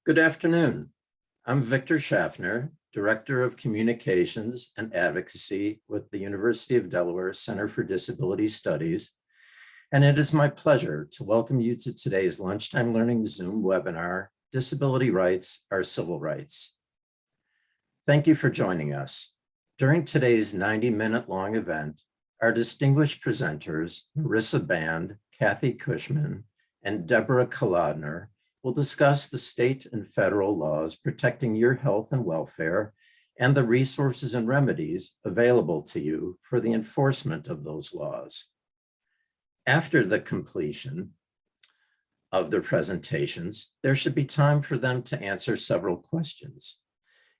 Good afternoon. I'm Victor Schaffner, Director of Communications and Advocacy with the University of Delaware Center for Disabilities Studies, and it is my pleasure to welcome you to today's Lunchtime Learning Zoom webinar, Disability Rights Are Civil Rights. Thank you for joining us. During today's 90-minute long event, our distinguished presenters, Marissa Band, Cathy Cushman, and Deborah Kolodner will discuss the state and federal laws protecting your health and welfare and the resources and remedies available to you for the enforcement of those laws. After the completion of their presentations, there should be time for them to answer several questions.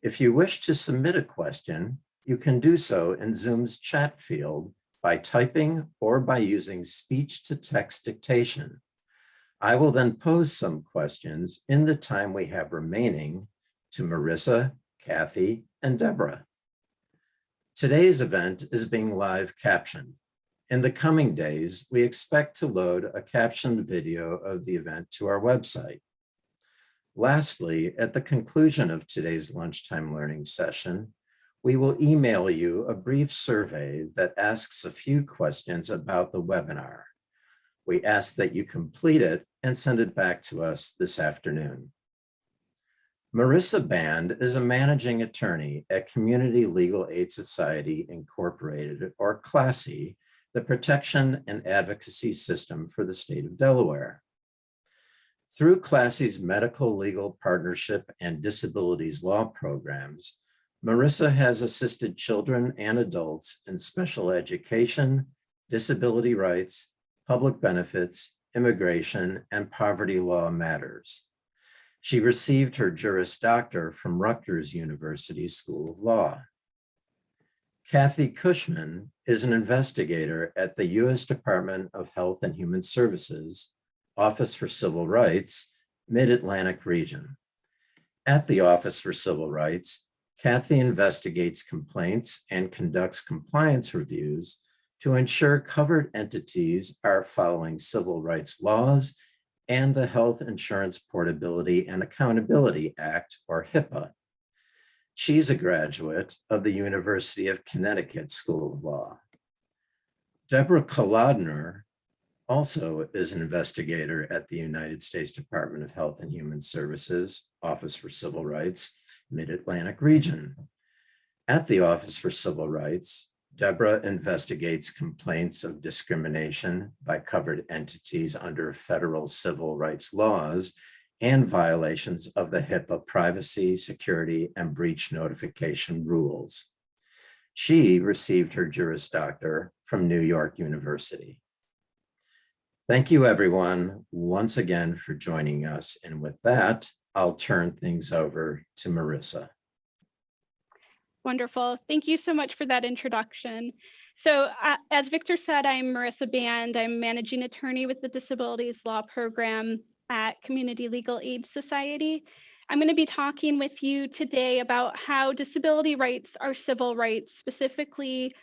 If you wish to submit a question, you can do so in Zoom's chat field by typing or by using speech-to-text dictation. I will then pose some questions in the time we have remaining to Marissa, Cathy, and Deborah. Today's event is being live captioned. In the coming days, we expect to load a captioned video of the event to our website. Lastly, at the conclusion of today's lunchtime learning session, we will email you a brief survey that asks a few questions about the webinar. We ask that you complete it and send it back to us this afternoon. Marissa Band is a managing attorney at Community Legal Aid Society, Incorporated, or CLASSY, the protection and advocacy system for the state of Delaware. Through CLASSY's medical legal partnership and disabilities law programs, Marissa has assisted children and adults in special education, disability rights, public benefits, immigration, and poverty law matters. She received her Juris Doctor from Rutgers University School of Law. Cathy Cushman is an investigator at the U.S. Department of Health and Human Services, Office for Civil Rights, Mid-Atlantic Region. At the Office for Civil Rights, Cathy investigates complaints and conducts compliance reviews to ensure covered entities are following civil rights laws and the Health Insurance Portability and Accountability Act, or HIPAA. She's a graduate of the University of Connecticut School of Law. Deborah Kolodner also is an investigator at the United States Department of Health and Human Services, Office for Civil Rights, Mid-Atlantic Region. At the Office for Civil Rights, Deborah investigates complaints of discrimination by covered entities under federal civil rights laws and violations of the HIPAA privacy, security, and breach notification rules. She received her Juris Doctor from New York University. Thank you, everyone, once again for joining us. And with that, I'll turn things over to Marissa. Wonderful. Thank you so much for that introduction. So as Victor said, I'm Marissa Band. I'm managing attorney with the Disabilities Law Program at Community Legal Aid Society. I'm going to be talking with you today about how disability rights are civil rights, specifically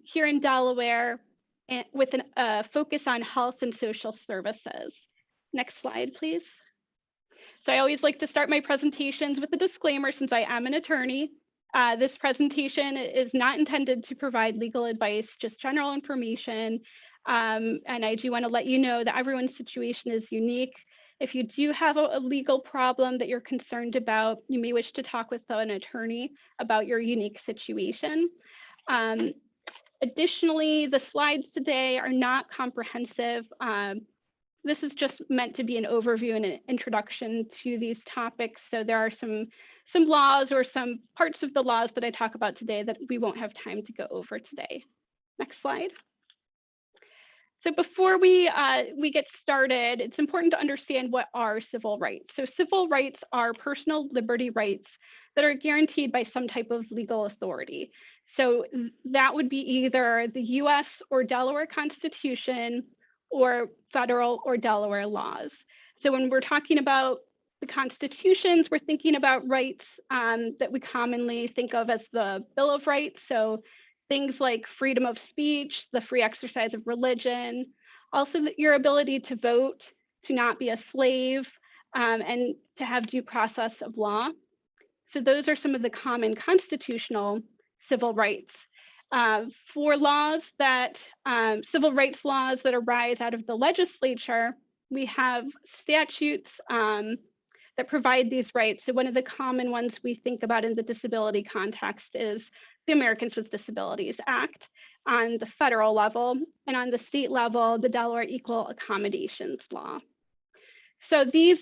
here in Delaware, and with a focus on health and social services. Next slide, please. So I always like to start my presentations with a disclaimer since I am an attorney. This presentation is not intended to provide legal advice, just general information. And I do want to let you know that everyone's situation is unique. If you do have a legal problem that you're concerned about, you may wish to talk with an attorney about your unique situation. Additionally, the slides today are not comprehensive. This is just meant to be an overview and an introduction to these topics. So there are some laws or some parts of the laws that I talk about today that we won't have time to go over today. Next slide. So before we get started, it's important to understand what are civil rights. So civil rights are personal liberty rights that are guaranteed by some type of legal authority. So that would be either the US or Delaware Constitution or federal or Delaware laws. So when we're talking about the constitutions, we're thinking about rights that we commonly think of as the Bill of Rights. So things like freedom of speech, the free exercise of religion, also your ability to vote, to not be a slave, and to have due process of law. So those are some of the common constitutional civil rights. For laws that, civil rights laws that arise out of the legislature, we have statutes that provide these rights. So one of the common ones we think about in the disability context is the Americans with Disabilities Act on the federal level, and on the state level, the Delaware Equal Accommodations Law. So the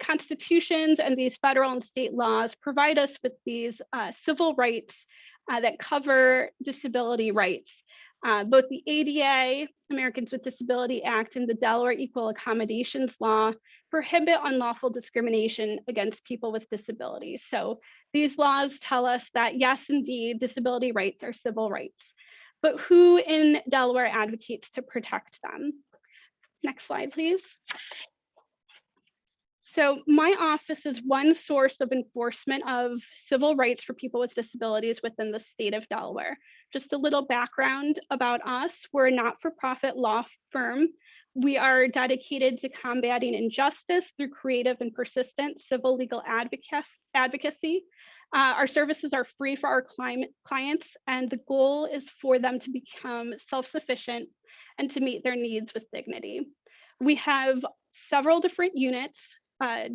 constitutions and these federal and state laws provide us with these civil rights that cover disability rights. Both the ADA, Americans with Disability Act, and the Delaware Equal Accommodations Law prohibit unlawful discrimination against people with disabilities. So these laws tell us that, yes, indeed, disability rights are civil rights. But who in Delaware advocates to protect them? Next slide, please. So my office is one source of enforcement of civil rights for people with disabilities within the state of Delaware. Just a little background about us. We're a not-for-profit law firm. We are dedicated to combating injustice through creative and persistent civil legal advocacy. Our services are free for our clients, and the goal is for them to become self-sufficient and to meet their needs with dignity. We have several different units: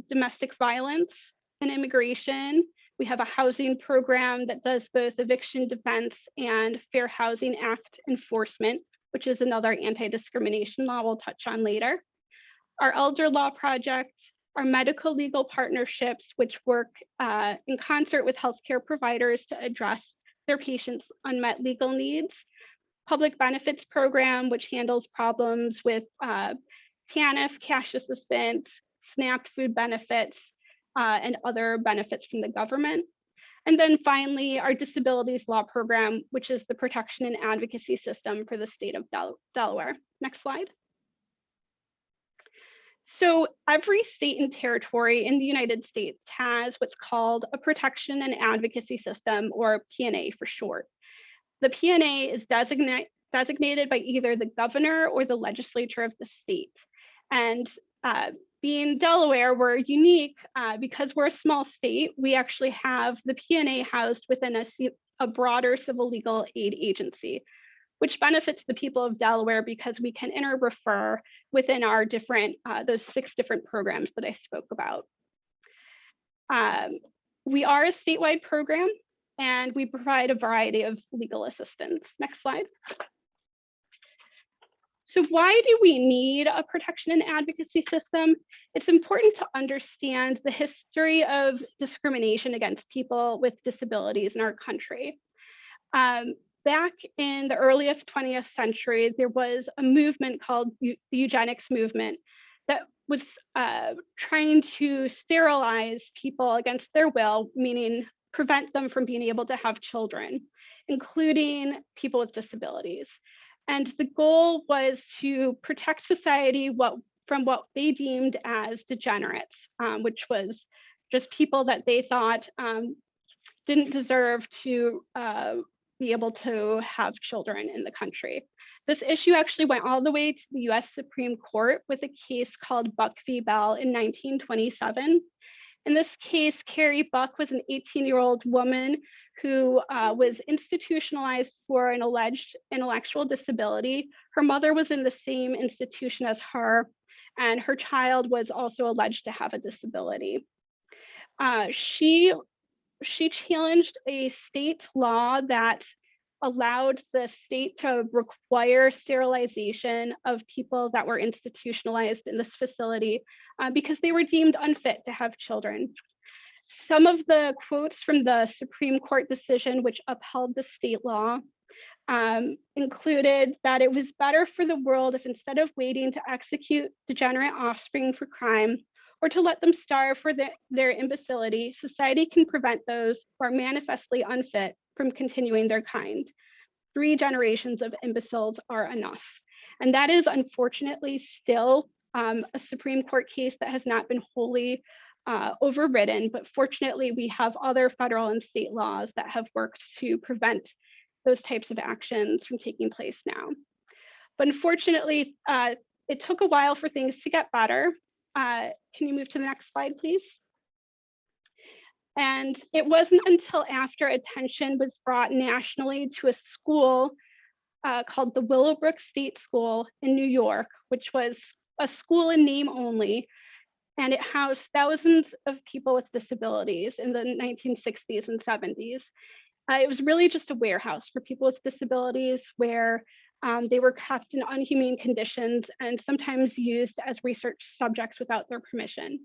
domestic violence and immigration. We have a housing program that does both eviction defense and Fair Housing Act enforcement, which is another anti-discrimination law we'll touch on later. Our elder law project, our medical legal partnerships, which work in concert with healthcare providers to address their patients' unmet legal needs. Public benefits program, which handles problems with TANF, cash assistance, SNAP food benefits, and other benefits from the government. And then finally, our disabilities law program, which is the protection and advocacy system for the state of Delaware. Next slide. So every state and territory in the United States has what's called a protection and advocacy system, or P&A for short. The P&A is designated by either the governor or the legislature of the state. And being Delaware, we're unique because we're a small state. We actually have the P&A housed within a broader civil legal aid agency, which benefits the people of Delaware because we can inter-refer within our different, those 6 different programs that I spoke about. We are a statewide program, and we provide a variety of legal assistance. Next slide. So why do we need a protection and advocacy system? It's important to understand the history of discrimination against people with disabilities in our country. Back in the earliest 20th century, there was a movement called the Eugenics Movement that was trying to sterilize people against their will, meaning prevent them from being able to have children, including people with disabilities. And the goal was to protect society from what they deemed as degenerates, which was just people that they thought didn't deserve to be able to have children in the country. This issue actually went all the way to the US Supreme Court with a case called Buck v. Bell in 1927. In this case, Carrie Buck was an 18-year-old woman who was institutionalized for an alleged intellectual disability. Her mother was in the same institution as her, and her child was also alleged to have a disability. She challenged a state law that allowed the state to require sterilization of people that were institutionalized in this facility because they were deemed unfit to have children. Some of the quotes from the Supreme Court decision, which upheld the state law, included that it was better for the world if, instead of waiting to execute degenerate offspring for crime or to let them starve for their imbecility, society can prevent those who are manifestly unfit from continuing their kind. 3 generations of imbeciles are enough. And that is unfortunately still a Supreme Court case that has not been wholly overridden, but fortunately we have other federal and state laws that have worked to prevent those types of actions from taking place now. But unfortunately, it took a while for things to get better. Can you move to the next slide, please? And it wasn't until after attention was brought nationally to a school called the Willowbrook State School in New York, which was a school in name only, and it housed thousands of people with disabilities in the 1960s and 70s. It was really just a warehouse for people with disabilities where they were kept in unhumane conditions and sometimes used as research subjects without their permission.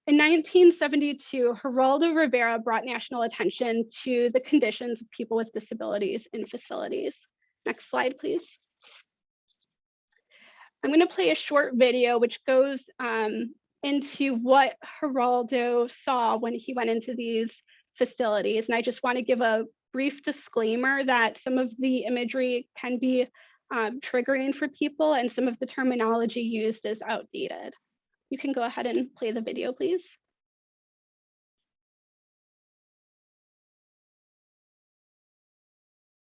In 1972, Geraldo Rivera brought national attention to the conditions of people with disabilities in facilities. Next slide, please. I'm going to play a short video which goes into what Geraldo saw when he went into these facilities. And I just want to give a brief disclaimer that some of the imagery can be triggering for people and some of the terminology used is outdated. You can go ahead and play the video, please.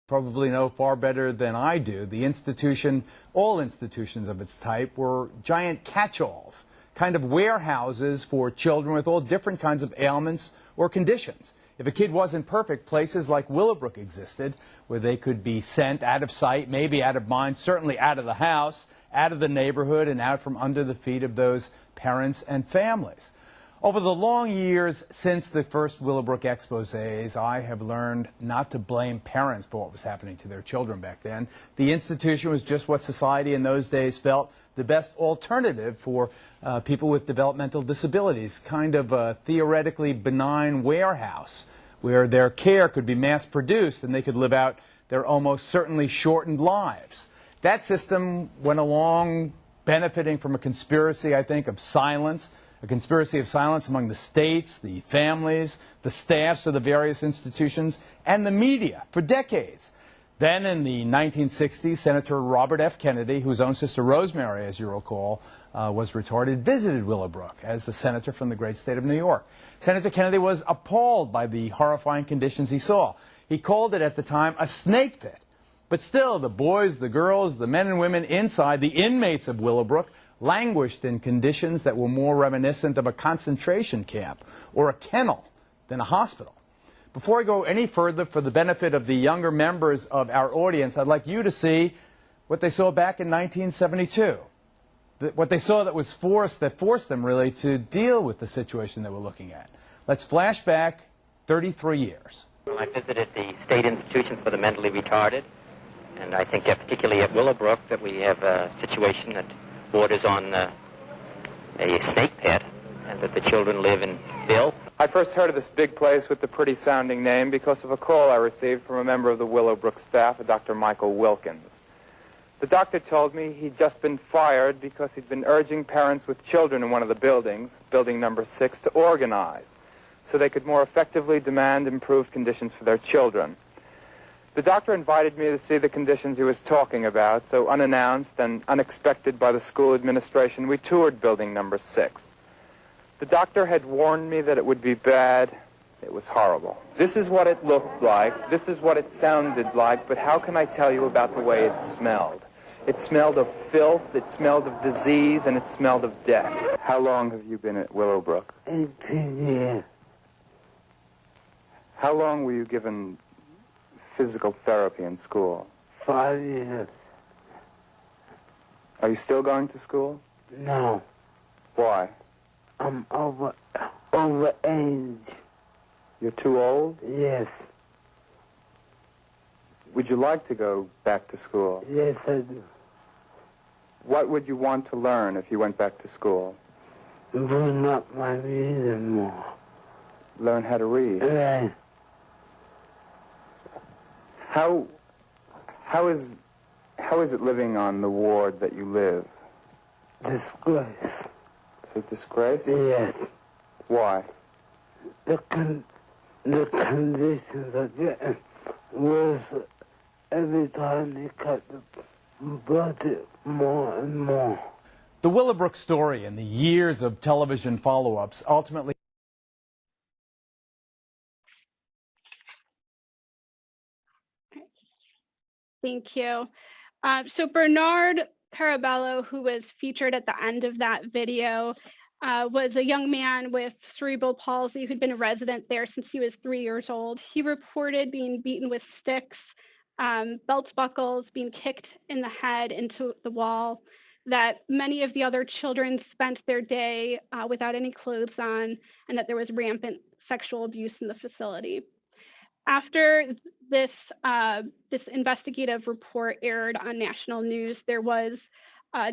Probably know far better than I do. The institution, all institutions of its type, were giant catch-alls, kind of warehouses for children with all different kinds of ailments or conditions. If a kid wasn't perfect, places like Willowbrook existed, where they could be sent out of sight, maybe out of mind, certainly out of the house, out of the neighborhood, and out from under the feet of those parents and families. Over the long years since the first Willowbrook exposés, I have learned not to blame parents for what was happening to their children back then. The institution was just what society in those days felt the best alternative for people with developmental disabilities, kind of a theoretically benign warehouse where their care could be mass-produced and they could live out their almost certainly shortened lives. That system went along benefiting from a conspiracy, I think, of silence, a conspiracy of silence among the states, the families, the staffs of the various institutions, and the media for decades. Then in the 1960s, Senator Robert F. Kennedy, whose own sister Rosemary, as you recall, was retarded, visited Willowbrook as the senator from the great state of New York. Senator Kennedy was appalled by the horrifying conditions he saw. He called it at the time a snake pit. But still, the boys, the girls, the men and women inside, the inmates of Willowbrook, languished in conditions that were more reminiscent of a concentration camp or a kennel than a hospital. Before I go any further, for the benefit of the younger members of our audience, I'd like you to see what they saw back in 1972. What they saw that forced them really to deal with the situation that we're looking at. Let's flash back 33 years. Well, I visited the state institutions for the mentally retarded, and I think particularly at Willowbrook that we have a situation that borders on a snake pit, and that the children live in filth. I first heard of this big place with the pretty-sounding name because of a call I received from a member of the Willowbrook staff, a Dr. Michael Wilkins. The doctor told me he'd just been fired because he'd been urging parents with children in one of the buildings, building number 6, to organize so they could more effectively demand improved conditions for their children. The doctor invited me to see the conditions he was talking about, so unannounced and unexpected by the school administration, we toured building number 6. The doctor had warned me that it would be bad. It was horrible. This is what it looked like. This is what it sounded like, but how can I tell you about the way it smelled? It smelled of filth, it smelled of disease, and it smelled of death. How long have you been at Willowbrook? 18 years. How long were you given physical therapy in school? 5 years. Are you still going to school? No, Why? I'm over age. You're too old? Yes, Would you like to go back to school? yes I do. What would you want to learn if you went back to school? Bring up my reason more. Learn how to read. Right. How is it living on the ward that you live? Disgrace. It's a disgrace? Yes. Why? The conditions are getting worse every time they cut the budget more and more. The Willowbrook story and the years of television follow-ups ultimately Thank you. So Bernard Parabello, who was featured at the end of that video, was a young man with cerebral palsy who'd been a resident there since he was 3 years old. He reported being beaten with sticks, belt buckles, being kicked in the head into the wall, that many of the other children spent their day without any clothes on, and that there was rampant sexual abuse in the facility. After this investigative report aired on national news, there was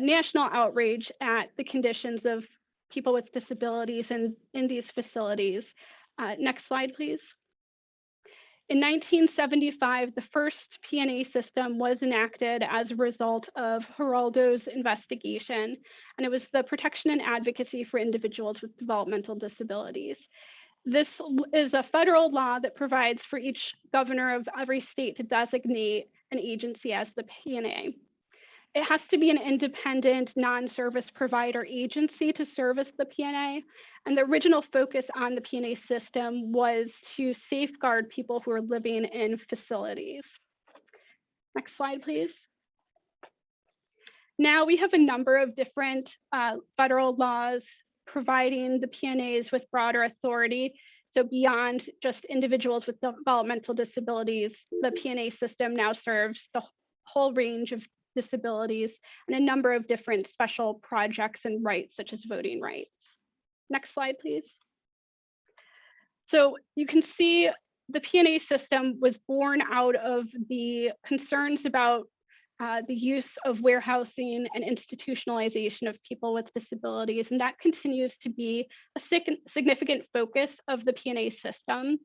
national outrage at the conditions of people with disabilities in these facilities. Next slide, please. In 1975, the first P&A system was enacted as a result of Geraldo's investigation, and it was the Protection and Advocacy for Individuals with Developmental Disabilities. This is a federal law that provides for each governor of every state to designate an agency as the P&A. It has to be an independent, non-service provider agency to service the P&A, and the original focus on the P&A system was to safeguard people who are living in facilities. Next slide, please. Now we have a number of different federal laws providing the P&As with broader authority. So beyond just individuals with developmental disabilities, the P&A system now serves the whole range of disabilities and a number of different special projects and rights, such as voting rights. Next slide, please. So you can see the P&A system was born out of the concerns about the use of warehousing and institutionalization of people with disabilities, and that continues to be a significant focus of the P&A system.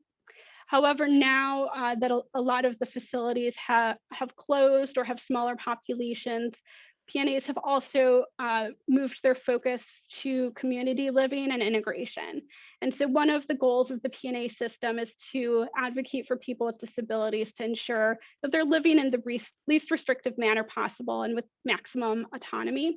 However, now that a lot of the facilities have closed or have smaller populations, P&As have also moved their focus to community living and integration. And so one of the goals of the P&A system is to advocate for people with disabilities to ensure that they're living in the least restrictive manner possible and with maximum autonomy.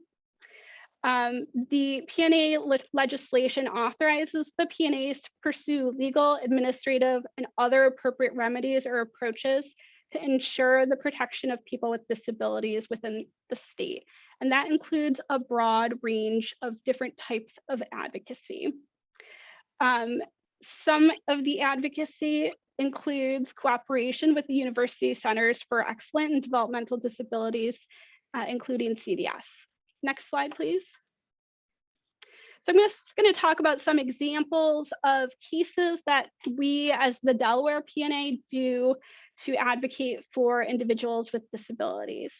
The P&A legislation authorizes the P&As to pursue legal, administrative, and other appropriate remedies or approaches to ensure the protection of people with disabilities within the state. And that includes a broad range of different types of advocacy. Some of the advocacy includes cooperation with the University Centers for Excellence in Developmental Disabilities, including CDS. Next slide, please. So I'm just going to talk about some examples of cases that we as the Delaware P&A do to advocate for individuals with disabilities.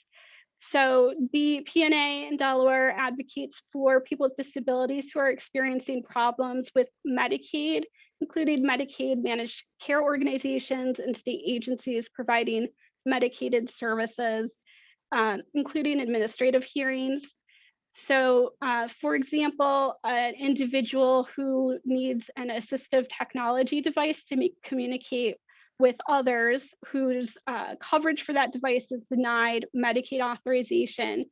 So the P&A in Delaware advocates for people with disabilities who are experiencing problems with Medicaid, including Medicaid managed care organizations and state agencies providing Medicaid services, including administrative hearings. So for example, an individual who needs an assistive technology device to communicate with others whose coverage for that device is denied Medicaid authorization.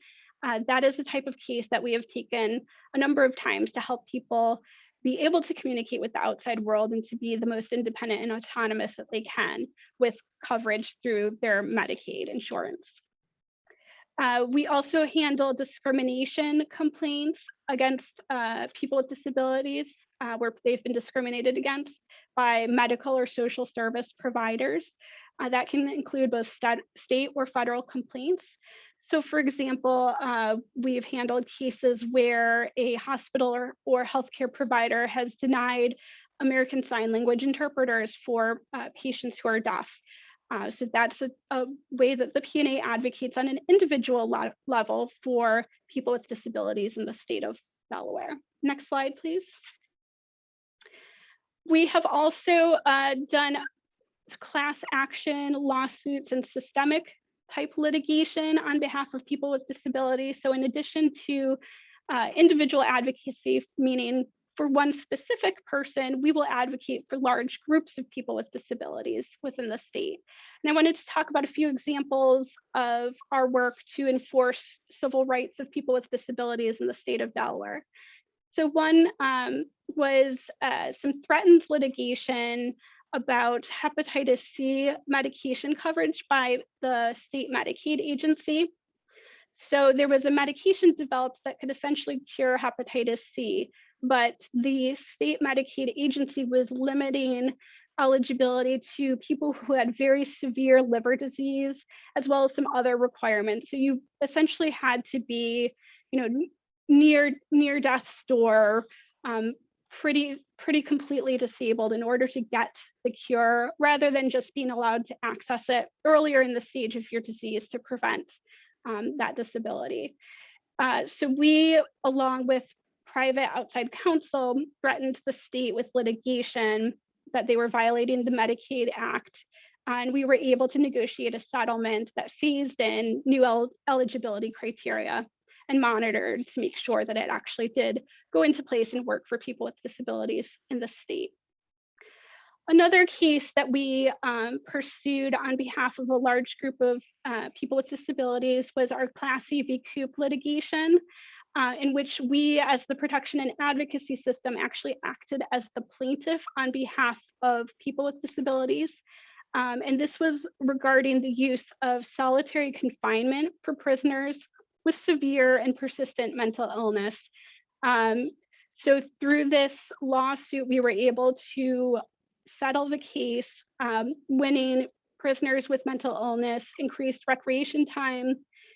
That is the type of case that we have taken a number of times to help people be able to communicate with the outside world and to be the most independent and autonomous that they can with coverage through their Medicaid insurance. We also handle discrimination complaints against people with disabilities where they've been discriminated against by medical or social service providers. That can include both state or federal complaints. So for example, we've handled cases where a hospital or healthcare provider has denied American Sign Language interpreters for patients who are deaf. So that's a way that the P&A advocates on an individual level for people with disabilities in the state of Delaware. Next slide, please. We have also done class action lawsuits and systemic type litigation on behalf of people with disabilities. So in addition to individual advocacy, meaning for one specific person, we will advocate for large groups of people with disabilities within the state. And I wanted to talk about a few examples of our work to enforce civil rights of people with disabilities in the state of Delaware. So one was some threatened litigation about hepatitis C medication coverage by the state Medicaid agency. So there was a medication developed that could essentially cure hepatitis C, but the state Medicaid agency was limiting eligibility to people who had very severe liver disease, as well as some other requirements. So you essentially had to be, near death's door, pretty completely disabled in order to get the cure, rather than just being allowed to access it earlier in the stage of your disease to prevent that disability. So we, along with private outside counsel, threatened the state with litigation that they were violating the Medicaid Act. And we were able to negotiate a settlement that phased in new eligibility criteria and monitored to make sure that it actually did go into place and work for people with disabilities in the state. Another case that we pursued on behalf of a large group of people with disabilities was our Class C v. Coop litigation, in which we, as the protection and advocacy system, actually acted as the plaintiff on behalf of people with disabilities. And this was regarding the use of solitary confinement for prisoners with severe and persistent mental illness. So through this lawsuit, we were able to settle the case, winning prisoners with mental illness increased recreation time,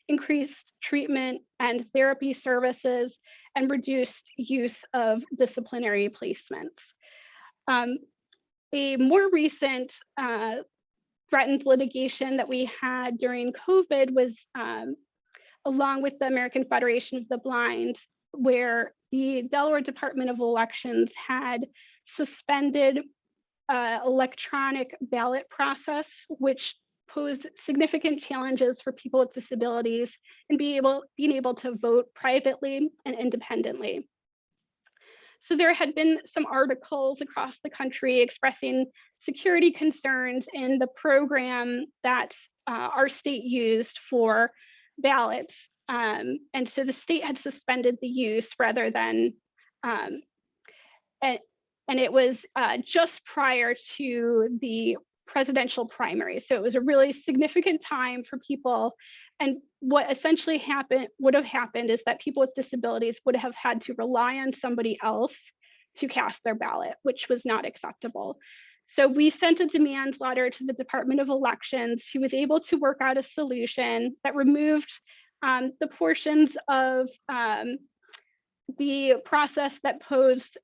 increased treatment and therapy services, and reduced use of disciplinary placements. A more recent threatened litigation that we had during COVID was along with the American Federation of the Blind, where the Delaware Department of Elections had suspended electronic ballot process, which posed significant challenges for people with disabilities and being able to vote privately and independently. So there had been some articles across the country expressing security concerns in the program that our state used for ballots. And so the state had suspended the use rather than, and it was just prior to the presidential primary. So it was a really significant time for people. And what essentially would have happened is that people with disabilities would have had to rely on somebody else to cast their ballot, which was not acceptable. So we sent a demand letter to the Department of Elections, who was able to work out a solution that removed the portions of the process that posed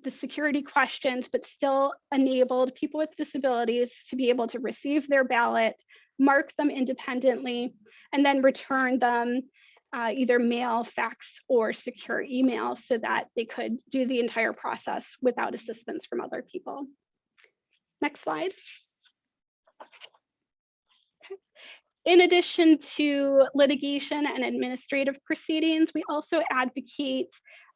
the security questions, but still enabled people with disabilities to be able to receive their ballot, mark them independently, and then return them either mail, fax, or secure email so that they could do the entire process without assistance from other people. Next slide. In addition to litigation and administrative proceedings, we also advocate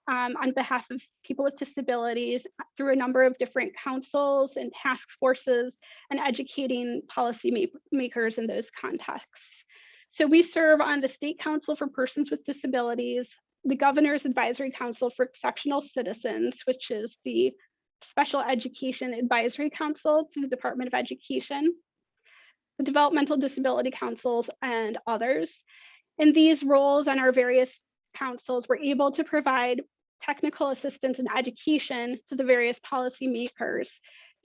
on behalf of people with disabilities through a number of different councils and task forces and educating policy makers in those contexts. So we serve on the State Council for Persons with Disabilities, the Governor's Advisory Council for Exceptional Citizens, which is the Special Education Advisory Council to the Department of Education, the Developmental Disability Councils, and others. In these roles and our various councils, we're able to provide technical assistance and education to the various policymakers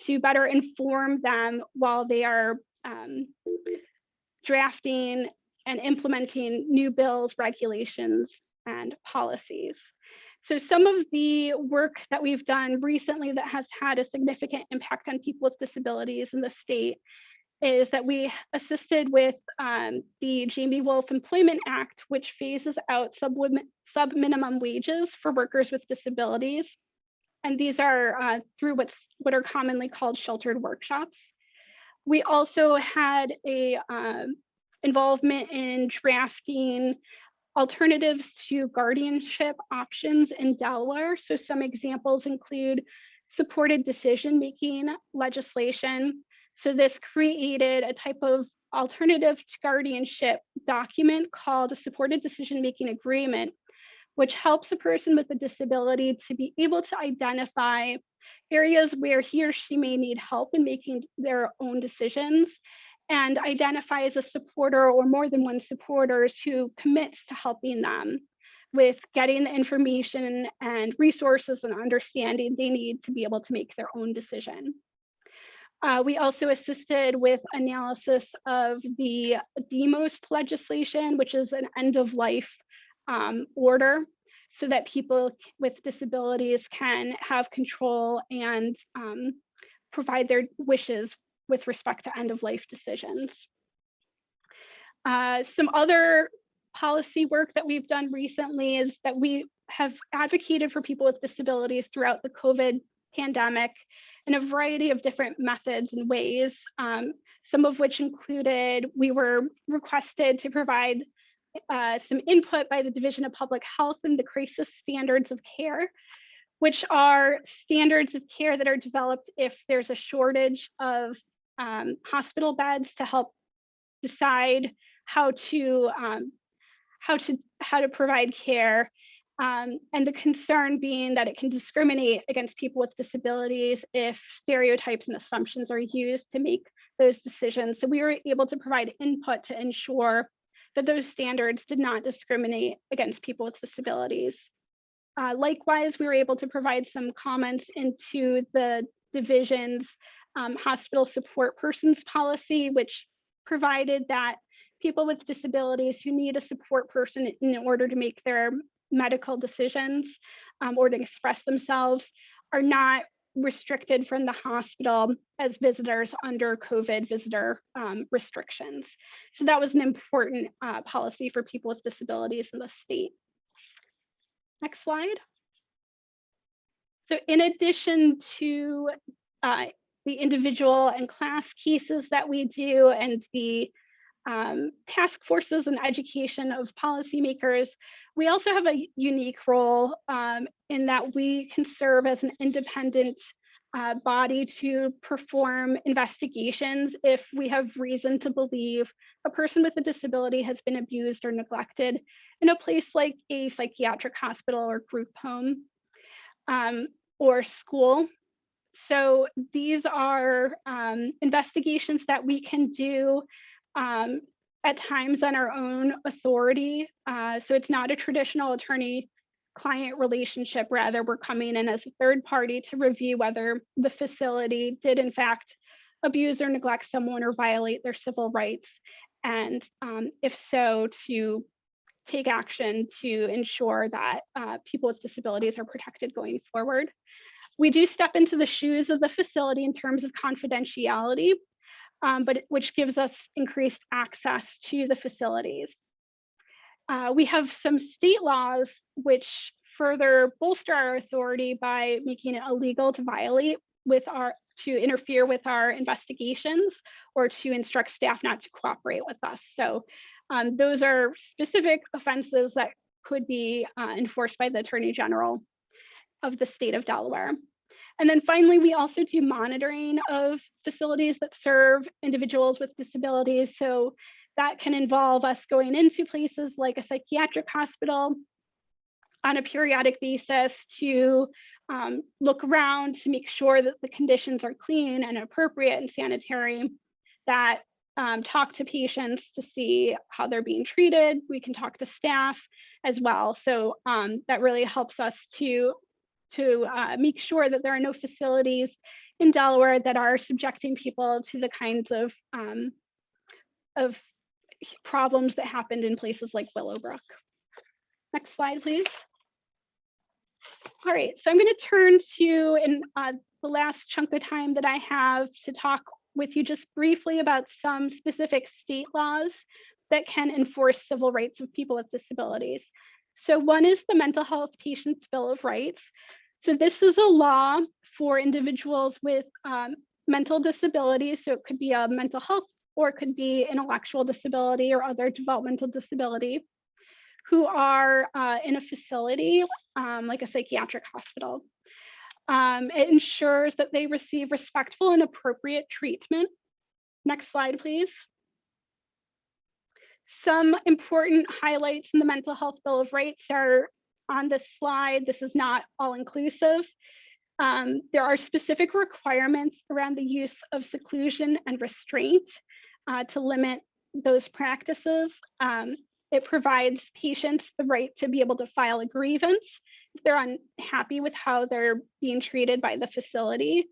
to better inform them while they are drafting and implementing new bills, regulations, and policies. So some of the work that we've done recently that has had a significant impact on people with disabilities in the state is that we assisted with the Jamie Wolf Employment Act, which phases out sub-minimum wages for workers with disabilities. And these are through what are commonly called sheltered workshops. We also had a involvement in drafting alternatives to guardianship options in Delaware. So some examples include supported decision-making legislation. So this created a type of alternative to guardianship document called a supported decision-making agreement, which helps a person with a disability to be able to identify areas where he or she may need help in making their own decisions, and identify as a supporter or more than one supporters who commits to helping them with getting the information and resources and understanding they need to be able to make their own decision. We also assisted with analysis of the DEMOST legislation, which is an end-of-life order, so that people with disabilities can have control and provide their wishes with respect to end-of-life decisions. Some other policy work that we've done recently is that we have advocated for people with disabilities throughout the COVID pandemic in a variety of different methods and ways, some of which included, we were requested to provide some input by the Division of Public Health and the Crisis Standards of Care, which are standards of care that are developed if there's a shortage of hospital beds to help decide how to provide care. And the concern being that it can discriminate against people with disabilities if stereotypes and assumptions are used to make those decisions. So we were able to provide input to ensure that those standards did not discriminate against people with disabilities. Likewise, we were able to provide some comments into the division's hospital support persons policy, which provided that people with disabilities who need a support person in order to make their medical decisions or to express themselves are not restricted from the hospital as visitors under COVID visitor restrictions. So that was an important policy for people with disabilities in the state. Next slide. So in addition to the individual and class cases that we do and the task forces and education of policymakers, we also have a unique role in that we can serve as an independent body to perform investigations if we have reason to believe a person with a disability has been abused or neglected in a place like a psychiatric hospital or group home or school. So these are investigations that we can do at times on our own authority. So it's not a traditional attorney-client relationship. Rather, we're coming in as a third party to review whether the facility did in fact abuse or neglect someone or violate their civil rights. And if so, to take action to ensure that people with disabilities are protected going forward. We do step into the shoes of the facility in terms of confidentiality, but which gives us increased access to the facilities. We have some state laws which further bolster our authority by making it illegal to to interfere with our investigations or to instruct staff not to cooperate with us. So those are specific offenses that could be enforced by the Attorney General of the state of Delaware. And then finally, we also do monitoring of facilities that serve individuals with disabilities. So that can involve us going into places like a psychiatric hospital on a periodic basis to look around to make sure that the conditions are clean and appropriate and sanitary, that talk to patients to see how they're being treated. We can talk to staff as well. So that really helps us to make sure that there are no facilities in Delaware that are subjecting people to the kinds of problems that happened in places like Willowbrook. Next slide, please. All right, so I'm going to turn to, in the last chunk of time that I have, to talk with you just briefly about some specific state laws that can enforce civil rights of people with disabilities. So one is the Mental Health Patients' Bill of Rights. So this is a law for individuals with mental disabilities. So it could be a mental health or it could be intellectual disability or other developmental disability, who are in a facility like a psychiatric hospital. It ensures that they receive respectful and appropriate treatment. Next slide, please. Some important highlights in the Mental Health Bill of Rights are on this slide. This is not all inclusive. There are specific requirements around the use of seclusion and restraint. to limit those practices. It provides patients the right to be able to file a grievance if they're unhappy with how they're being treated by the facility.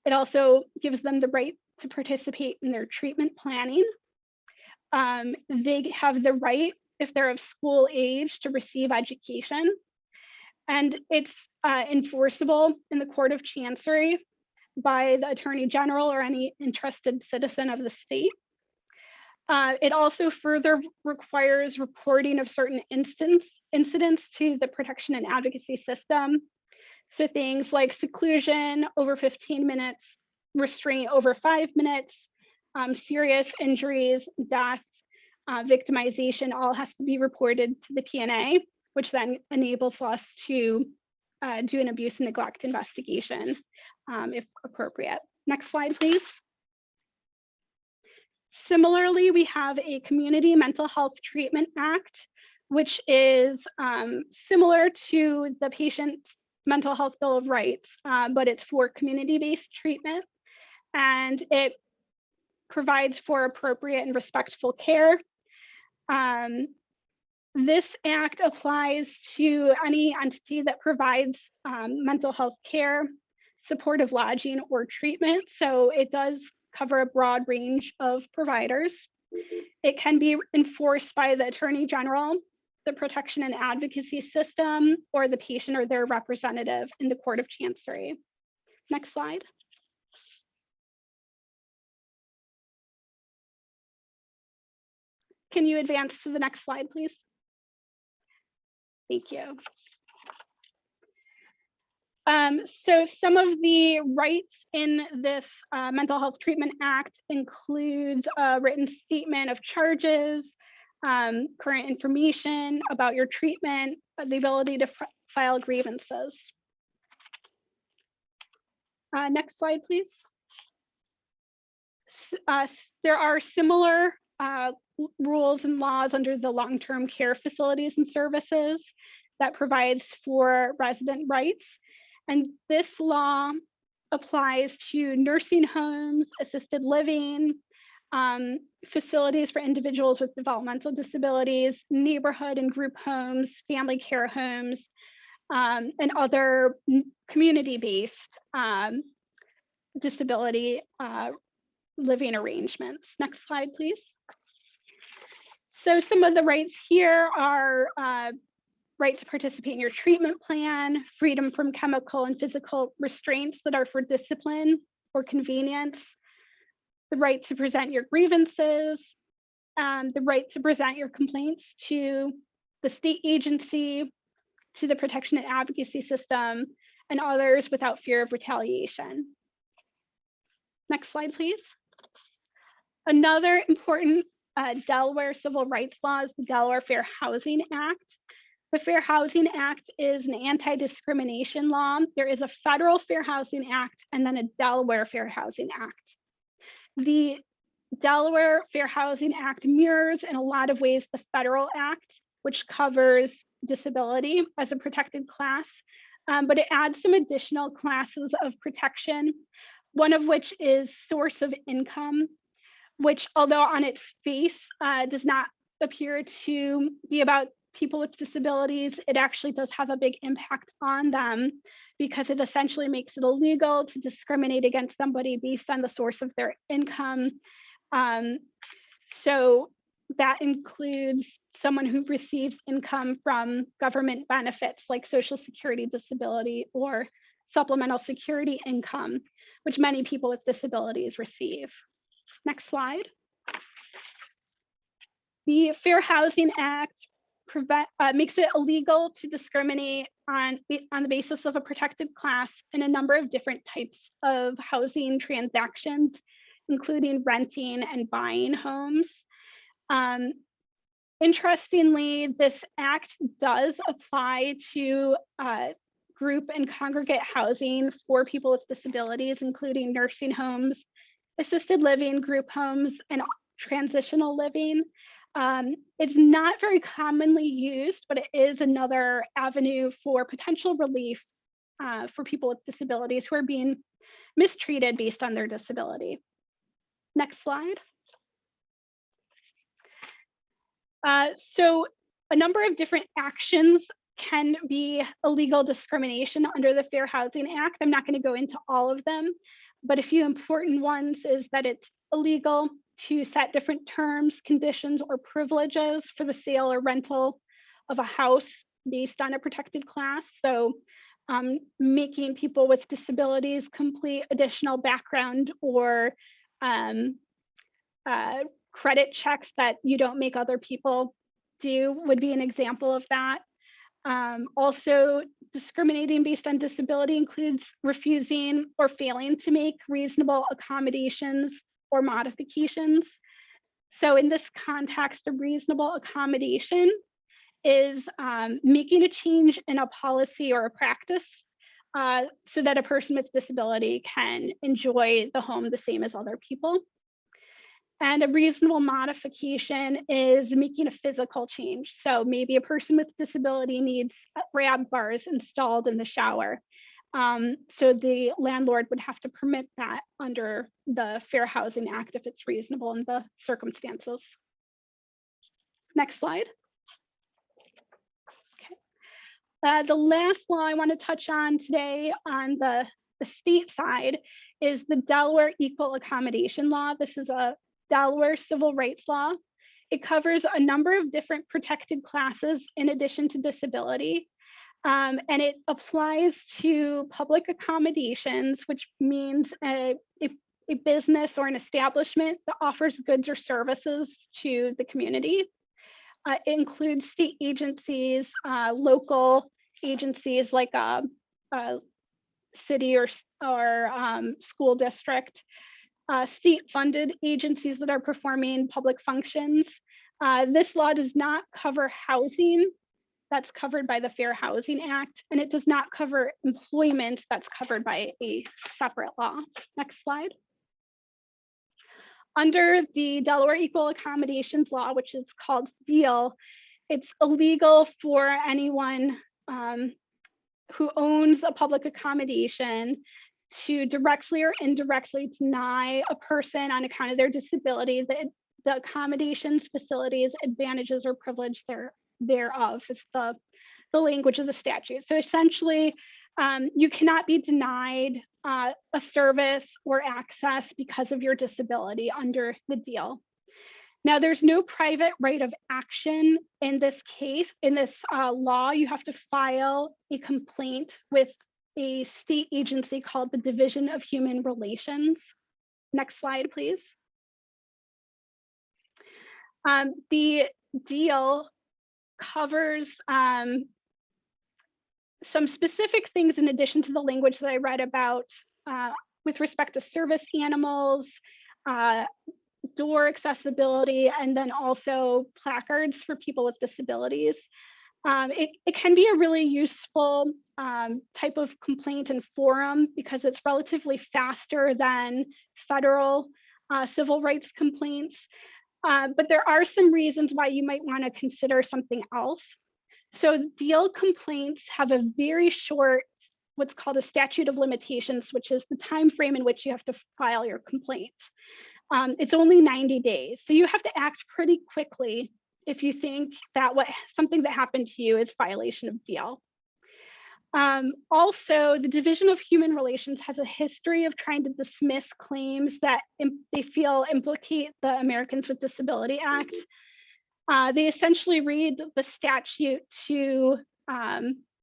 It also gives them the right to participate in their treatment planning. They have the right, if they're of school age, to receive education. And it's enforceable in the Court of Chancery by the Attorney General or any interested citizen of the state. It also further requires reporting of certain incidents to the protection and advocacy system. So things like seclusion over 15 minutes, restraint over 5 minutes, serious injuries, death, victimization, all has to be reported to the P&A, which then enables us to do an abuse and neglect investigation if appropriate. Next slide, please. Similarly, we have a Community Mental Health Treatment Act, which is similar to the Patient's Mental Health Bill of Rights, but it's for community-based treatment, and it provides for appropriate and respectful care. This act applies to any entity that provides mental health care, supportive lodging, or treatment. So it does cover a broad range of providers. It can be enforced by the Attorney General, the protection and advocacy system, or the patient or their representative in the Court of Chancery. Next slide. Can you advance to the next slide, please? Thank you. So some of the rights in this Mental Health Treatment Act includes a written statement of charges, current information about your treatment, the ability to file grievances. Next slide, please. There are similar rules and laws under the long-term care facilities and services that provides for resident rights. And this law applies to nursing homes, assisted living, facilities for individuals with developmental disabilities, neighborhood and group homes, family care homes, and other community-based disability living arrangements. Next slide, please. So some of the rights here are right to participate in your treatment plan, freedom from chemical and physical restraints that are for discipline or convenience, the right to present your grievances, the right to present your complaints to the state agency, to the protection and advocacy system, and others without fear of retaliation. Next slide, please. Another important Delaware civil rights law is the Delaware Fair Housing Act. The Fair Housing Act is an anti-discrimination law. There is a federal Fair Housing Act and then a Delaware Fair Housing Act. The Delaware Fair Housing Act mirrors in a lot of ways the federal act, which covers disability as a protected class, but it adds some additional classes of protection, one of which is source of income, which, although on its face does not appear to be about people with disabilities, it actually does have a big impact on them because it essentially makes it illegal to discriminate against somebody based on the source of their income. So that includes someone who receives income from government benefits like Social Security disability or supplemental security income, which many people with disabilities receive. Next slide. The Fair Housing Act makes it illegal to discriminate on the basis of a protected class in a number of different types of housing transactions, including renting and buying homes. Interestingly, this act does apply to group and congregate housing for people with disabilities, including nursing homes, assisted living, group homes, and transitional living. It's not very commonly used, but it is another avenue for potential relief for people with disabilities who are being mistreated based on their disability. Next slide. So a number of different actions can be illegal discrimination under the Fair Housing Act. I'm not going to go into all of them, but a few important ones is that it's illegal to set different terms, conditions, or privileges for the sale or rental of a house based on a protected class. So making people with disabilities complete additional background or credit checks that you don't make other people do would be an example of that. Also, discriminating based on disability includes refusing or failing to make reasonable accommodations or modifications. So in this context, a reasonable accommodation is making a change in a policy or a practice so that a person with disability can enjoy the home the same as other people. And a reasonable modification is making a physical change. So maybe a person with disability needs grab bars installed in the shower. So the landlord would have to permit that under the Fair Housing Act if it's reasonable in the circumstances. Next slide. Okay. The last law I want to touch on today on the state side is the Delaware Equal Accommodation Law. This is a Delaware civil rights law. It covers a number of different protected classes in addition to disability. And it applies to public accommodations, which means a business or an establishment that offers goods or services to the community. It includes state agencies, local agencies like a city or school district, state-funded agencies that are performing public functions. This law does not cover housing. That's covered by the Fair Housing Act, and it does not cover employment that's covered by a separate law. Next slide. Under the Delaware Equal Accommodations Law, which is called DEAL, it's illegal for anyone who owns a public accommodation to directly or indirectly deny a person on account of their disability the accommodations, facilities, advantages, or privilege thereof. It's the language of the statute. So essentially, you cannot be denied a service or access because of your disability under the deal. Now, there's no private right of action in this case. In this law, you have to file a complaint with a state agency called the Division of Human Relations. Next slide, please. The deal covers some specific things in addition to the language that I read about with respect to service animals, door accessibility, and then also placards for people with disabilities. It can be a really useful type of complaint and forum because it's relatively faster than federal civil rights complaints. But there are some reasons why you might want to consider something else. So deal complaints have a very short, what's called a statute of limitations, which is the time frame in which you have to file your complaint. It's only 90 days. So you have to act pretty quickly if you think that something that happened to you is violation of deal. Also, the Division of Human Relations has a history of trying to dismiss claims that they feel implicate the Americans with Disability Act. They essentially read the statute to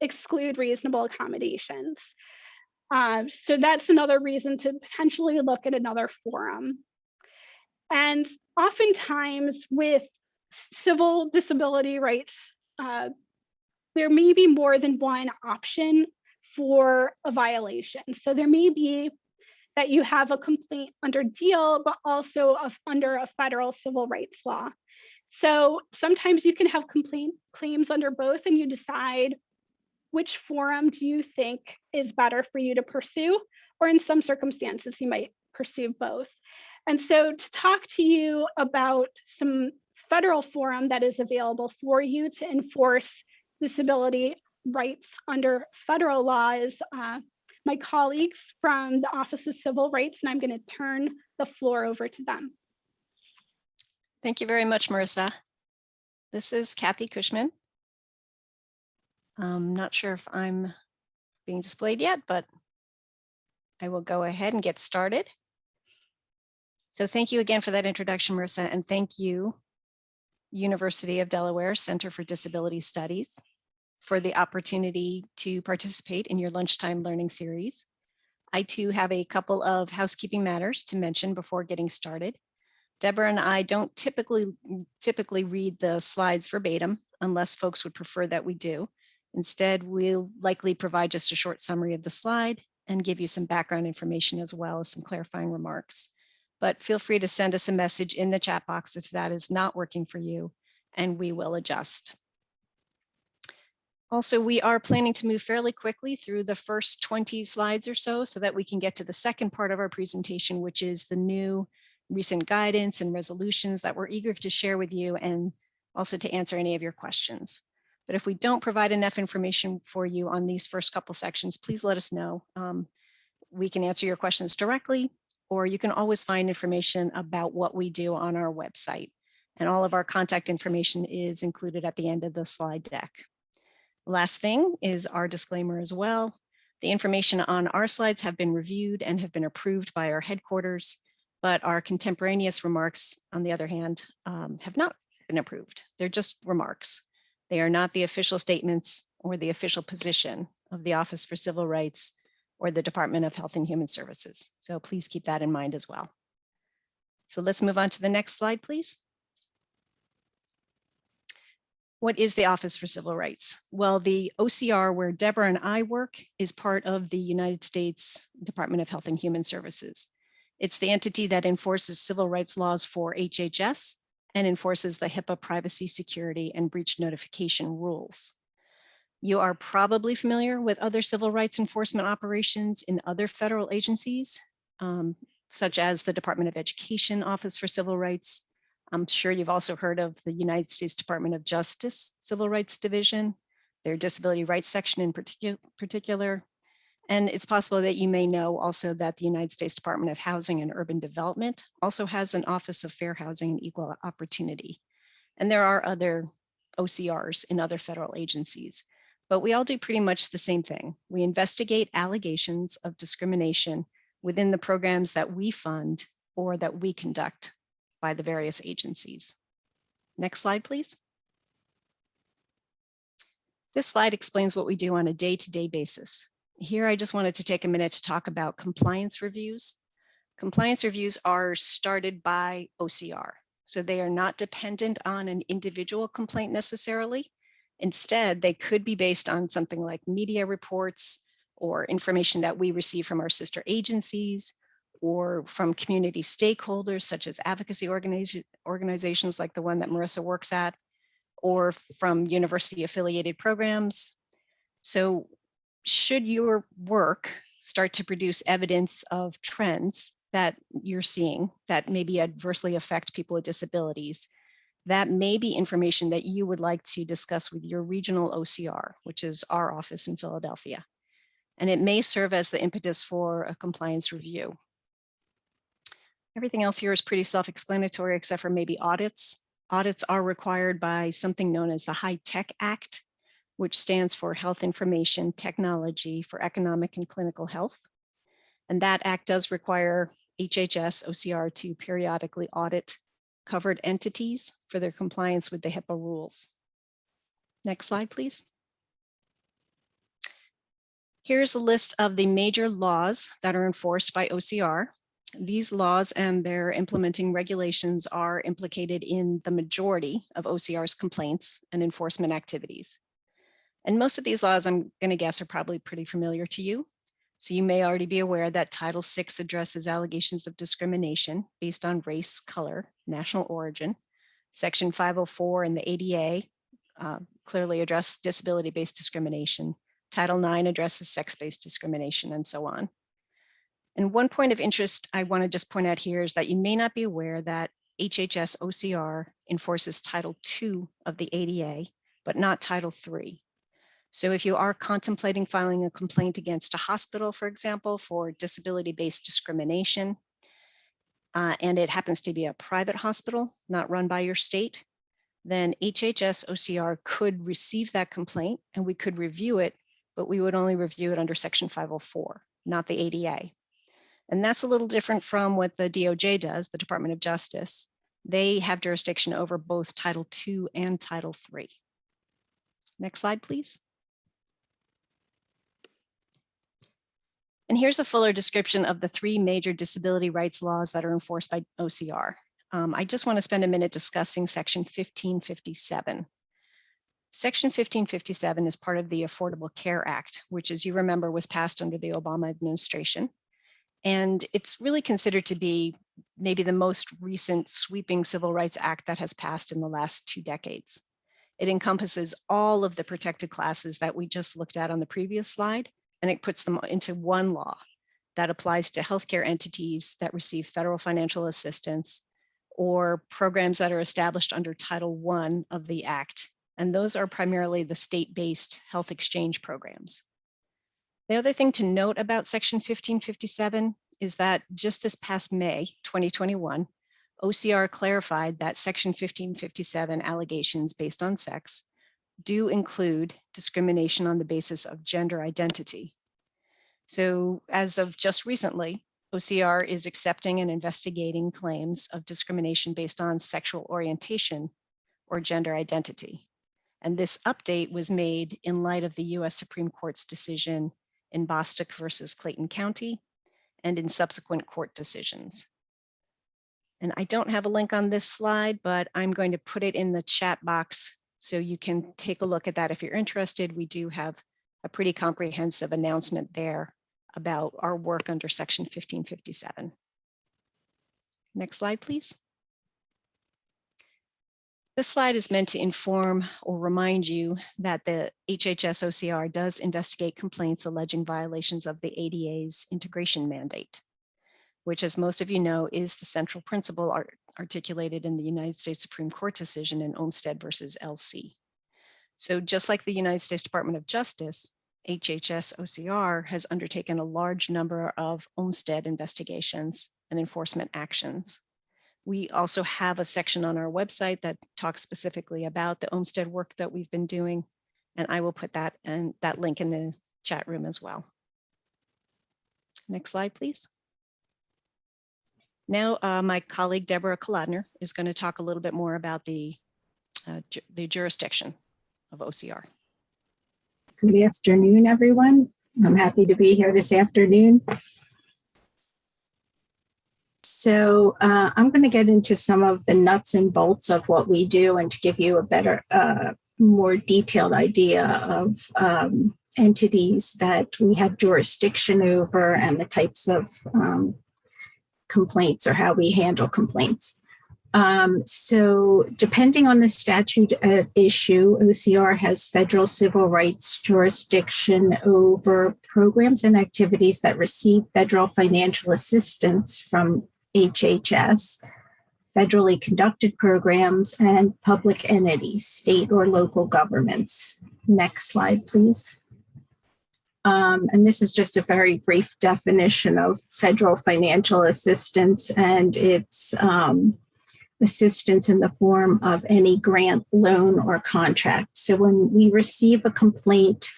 exclude reasonable accommodations. So that's another reason to potentially look at another forum. And oftentimes with civil disability rights, there may be more than one option for a violation. So there may be that you have a complaint under deal, but also under a federal civil rights law. So sometimes you can have claims under both, and you decide which forum do you think is better for you to pursue, or in some circumstances, you might pursue both. And so to talk to you about some federal forum that is available for you to enforce disability rights under federal law is my colleagues from the Office of Civil Rights, and I'm going to turn the floor over to them. Thank you very much, Marissa. This is Cathy Cushman. I'm not sure if I'm being displayed yet, but I will go ahead and get started. So thank you again for that introduction, Marissa, and thank you, University of Delaware Center for Disabilities Studies, for the opportunity to participate in your lunchtime learning series. I too have a couple of housekeeping matters to mention before getting started. Deborah and I don't typically read the slides verbatim unless folks would prefer that we do. Instead, we'll likely provide just a short summary of the slide and give you some background information as well as some clarifying remarks. But feel free to send us a message in the chat box if that is not working for you, and we will adjust. Also, we are planning to move fairly quickly through the first 20 slides or so that we can get to the second part of our presentation, which is the new recent guidance and resolutions that we're eager to share with you and also to answer any of your questions. But if we don't provide enough information for you on these first couple sections, please let us know. We can answer your questions directly, or you can always find information about what we do on our website. And all of our contact information is included at the end of the slide deck. Last thing is our disclaimer as well. The information on our slides have been reviewed and have been approved by our headquarters, but our contemporaneous remarks, on the other hand, have not been approved. They're just remarks. They are not the official statements or the official position of the Office for Civil Rights or the Department of Health and Human Services. So please keep that in mind as well. So let's move on to the next slide, please. What is the Office for Civil Rights? Well, the OCR where Deborah and I work is part of the United States Department of Health and Human Services. It's the entity that enforces civil rights laws for HHS and enforces the HIPAA privacy, security, and breach notification rules. You are probably familiar with other civil rights enforcement operations in other federal agencies, such as the Department of Education Office for Civil Rights. I'm sure you've also heard of the United States Department of Justice Civil Rights Division, their Disability Rights Section in particular. And it's possible that you may know also that the United States Department of Housing and Urban Development also has an Office of Fair Housing and Equal Opportunity. And there are other OCRs in other federal agencies, but we all do pretty much the same thing. We investigate allegations of discrimination within the programs that we fund or that we conduct by the various agencies. Next slide, please. This slide explains what we do on a day-to-day basis. Here, I just wanted to take a minute to talk about compliance reviews. Compliance reviews are started by OCR, so they are not dependent on an individual complaint necessarily. Instead, they could be based on something like media reports or information that we receive from our sister agencies or from community stakeholders such as advocacy organizations like the one that Marissa works at, or from university affiliated programs. So should your work start to produce evidence of trends that you're seeing that maybe adversely affect people with disabilities, that may be information that you would like to discuss with your regional OCR, which is our office in Philadelphia. And it may serve as the impetus for a compliance review. Everything else here is pretty self-explanatory except for maybe audits. Audits are required by something known as the HITECH Act, which stands for Health Information Technology for Economic and Clinical Health. And that act does require HHS OCR to periodically audit covered entities for their compliance with the HIPAA rules. Next slide, please. Here's a list of the major laws that are enforced by OCR. These laws and their implementing regulations are implicated in the majority of OCR's complaints and enforcement activities. And most of these laws, I'm going to guess, are probably pretty familiar to you. So you may already be aware that Title VI addresses allegations of discrimination based on race, color, national origin. Section 504 in the ADA clearly address disability-based discrimination. Title IX addresses sex-based discrimination, and so on. And one point of interest I want to just point out here is that you may not be aware that HHS OCR enforces Title II of the ADA, but not Title III. So if you are contemplating filing a complaint against a hospital, for example, for disability-based discrimination, and it happens to be a private hospital, not run by your state, then HHS OCR could receive that complaint and we could review it, but we would only review it under Section 504, not the ADA. And that's a little different from what the DOJ does, the Department of Justice. They have jurisdiction over both Title II and Title III. Next slide, please. And here's a fuller description of the 3 major disability rights laws that are enforced by OCR. I just want to spend a minute discussing Section 1557. Section 1557 is part of the Affordable Care Act, which, as you remember, was passed under the Obama administration. And it's really considered to be maybe the most recent sweeping civil rights act that has passed in the last 2 decades. It encompasses all of the protected classes that we just looked at on the previous slide, and it puts them into one law that applies to healthcare entities that receive federal financial assistance or programs that are established under Title I of the Act. And those are primarily the state-based health exchange programs. The other thing to note about Section 1557 is that just this past May 2021, OCR clarified that Section 1557 allegations based on sex do include discrimination on the basis of gender identity. So as of just recently, OCR is accepting and investigating claims of discrimination based on sexual orientation or gender identity. And this update was made in light of the US Supreme Court's decision in Bostock versus Clayton County and in subsequent court decisions. And I don't have a link on this slide, but I'm going to put it in the chat box so you can take a look at that if you're interested. We do have a pretty comprehensive announcement there about our work under Section 1557. Next slide, please. This slide is meant to inform or remind you that the HHS OCR does investigate complaints alleging violations of the ADA's integration mandate, which, as most of you know, is the central principle articulated in the United States Supreme Court decision in Olmstead versus LC. So just like the United States Department of Justice, HHS OCR has undertaken a large number of Olmstead investigations and enforcement actions. We also have a section on our website that talks specifically about the Olmstead work that we've been doing, and I will put that link in the chat room as well. Next slide, please. Now, my colleague, Deborah Kolodner, is going to talk a little bit more about the jurisdiction of OCR. Good afternoon, everyone. I'm happy to be here this afternoon. So I'm going to get into some of the nuts and bolts of what we do and to give you a better, more detailed idea of entities that we have jurisdiction over and the types of complaints or how we handle complaints. So depending on the statute at issue, OCR has federal civil rights jurisdiction over programs and activities that receive federal financial assistance from HHS, federally conducted programs, and public entities, state or local governments. Next slide, please. And this is just a very brief definition of federal financial assistance, and it's assistance in the form of any grant, loan, or contract. So when we receive a complaint,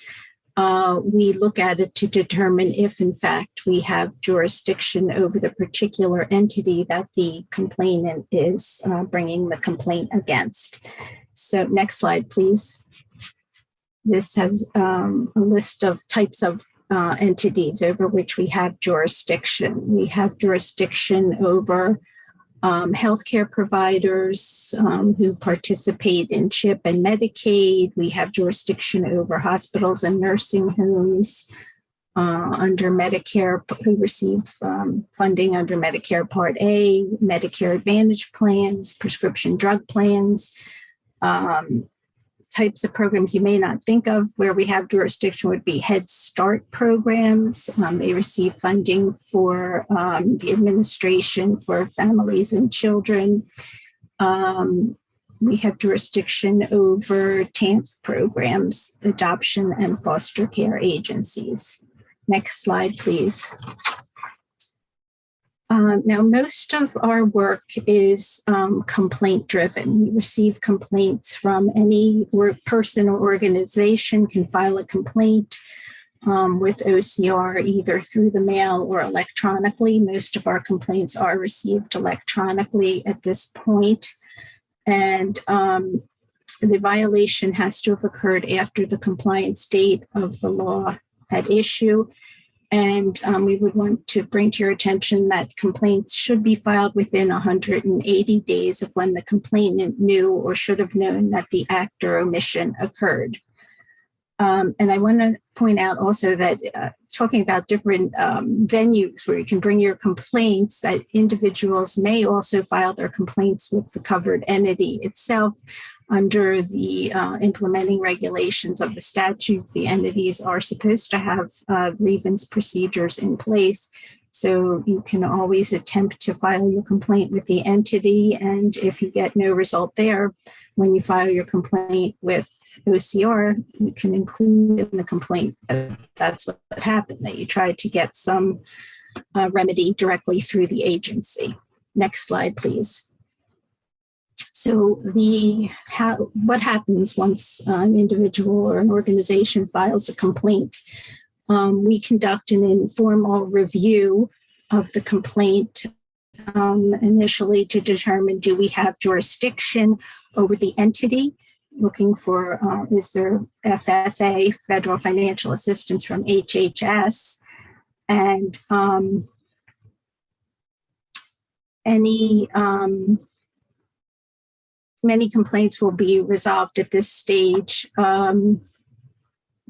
we look at it to determine if, in fact, we have jurisdiction over the particular entity that the complainant is bringing the complaint against. So next slide, please. This has a list of types of entities over which we have jurisdiction. We have jurisdiction over healthcare providers who participate in CHIP and Medicaid. We have jurisdiction over hospitals and nursing homes under Medicare, who receive funding under Medicare Part A, Medicare Advantage plans, prescription drug plans. Types of programs you may not think of where we have jurisdiction would be Head Start programs. They receive funding for the administration for families and children. We have jurisdiction over TANF programs, adoption and foster care agencies. Next slide, please. Now, most of our work is complaint driven. We receive complaints from any person or organization can file a complaint with OCR either through the mail or electronically. Most of our complaints are received electronically at this point. And the violation has to have occurred after the compliance date of the law at issue. And we would want to bring to your attention that complaints should be filed within 180 days of when the complainant knew or should have known that the act or omission occurred. And I want to point out also that talking about different venues where you can bring your complaints, that individuals may also file their complaints with the covered entity itself. Under the implementing regulations of the statutes, the entities are supposed to have grievance procedures in place. So you can always attempt to file your complaint with the entity. And if you get no result there, when you file your complaint with OCR, you can include in the complaint that that's what happened, that you tried to get some remedy directly through the agency. Next slide, please. So what happens once an individual or an organization files a complaint? We conduct an informal review of the complaint initially to determine, do we have jurisdiction over the entity? Looking for, is there FFA, federal financial assistance from HHS? And many complaints will be resolved at this stage when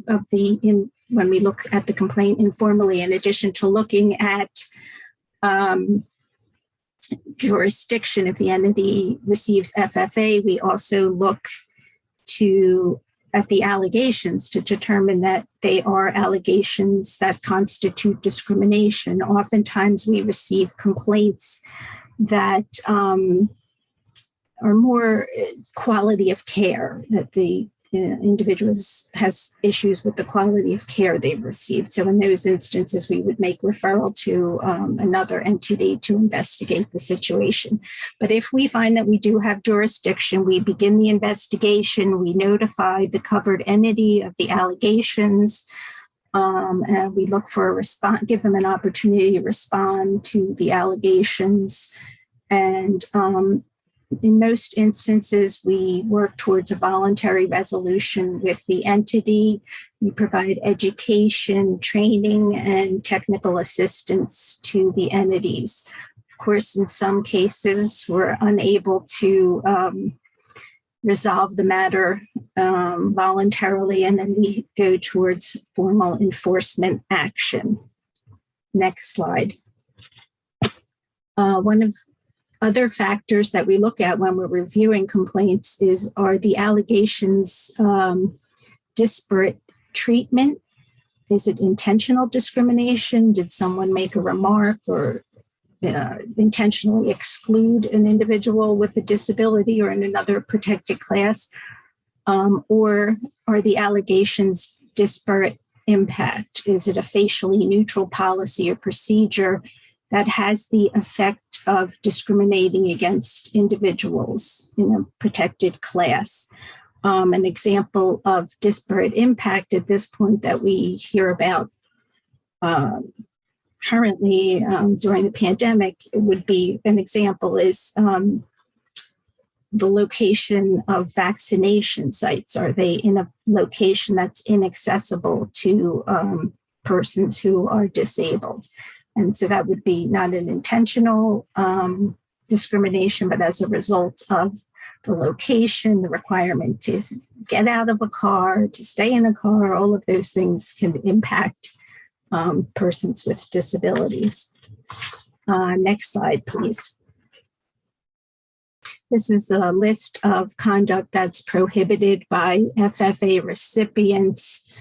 we look at the complaint informally. In addition to looking at jurisdiction, if the entity receives FFA, we also look at the allegations to determine that they are allegations that constitute discrimination. Oftentimes we receive complaints that are more quality of care, that the individual has issues with the quality of care they've received. So in those instances, we would make referral to another entity to investigate the situation. But if we find that we do have jurisdiction, we begin the investigation, we notify the covered entity of the allegations, and we look for a response, give them an opportunity to respond to the allegations. And in most instances, we work towards a voluntary resolution with the entity. We provide education, training, and technical assistance to the entities. Of course, in some cases, we're unable to resolve the matter voluntarily, and then we go towards formal enforcement action. Next slide. One of other factors that we look at when we're reviewing complaints are the allegations disparate treatment. Is it intentional discrimination? Did someone make a remark or intentionally exclude an individual with a disability or in another protected class? Or are the allegations disparate impact? Is it a facially neutral policy or procedure that has the effect of discriminating against individuals in a protected class? An example of disparate impact at this point that we hear about currently during the pandemic, it would be an example is the location of vaccination sites. Are they in a location that's inaccessible to persons who are disabled? And so that would be not an intentional discrimination, but as a result of the location, the requirement to get out of a car, to stay in a car, all of those things can impact persons with disabilities. Next slide, please. This is a list of conduct that's prohibited by FFA recipients.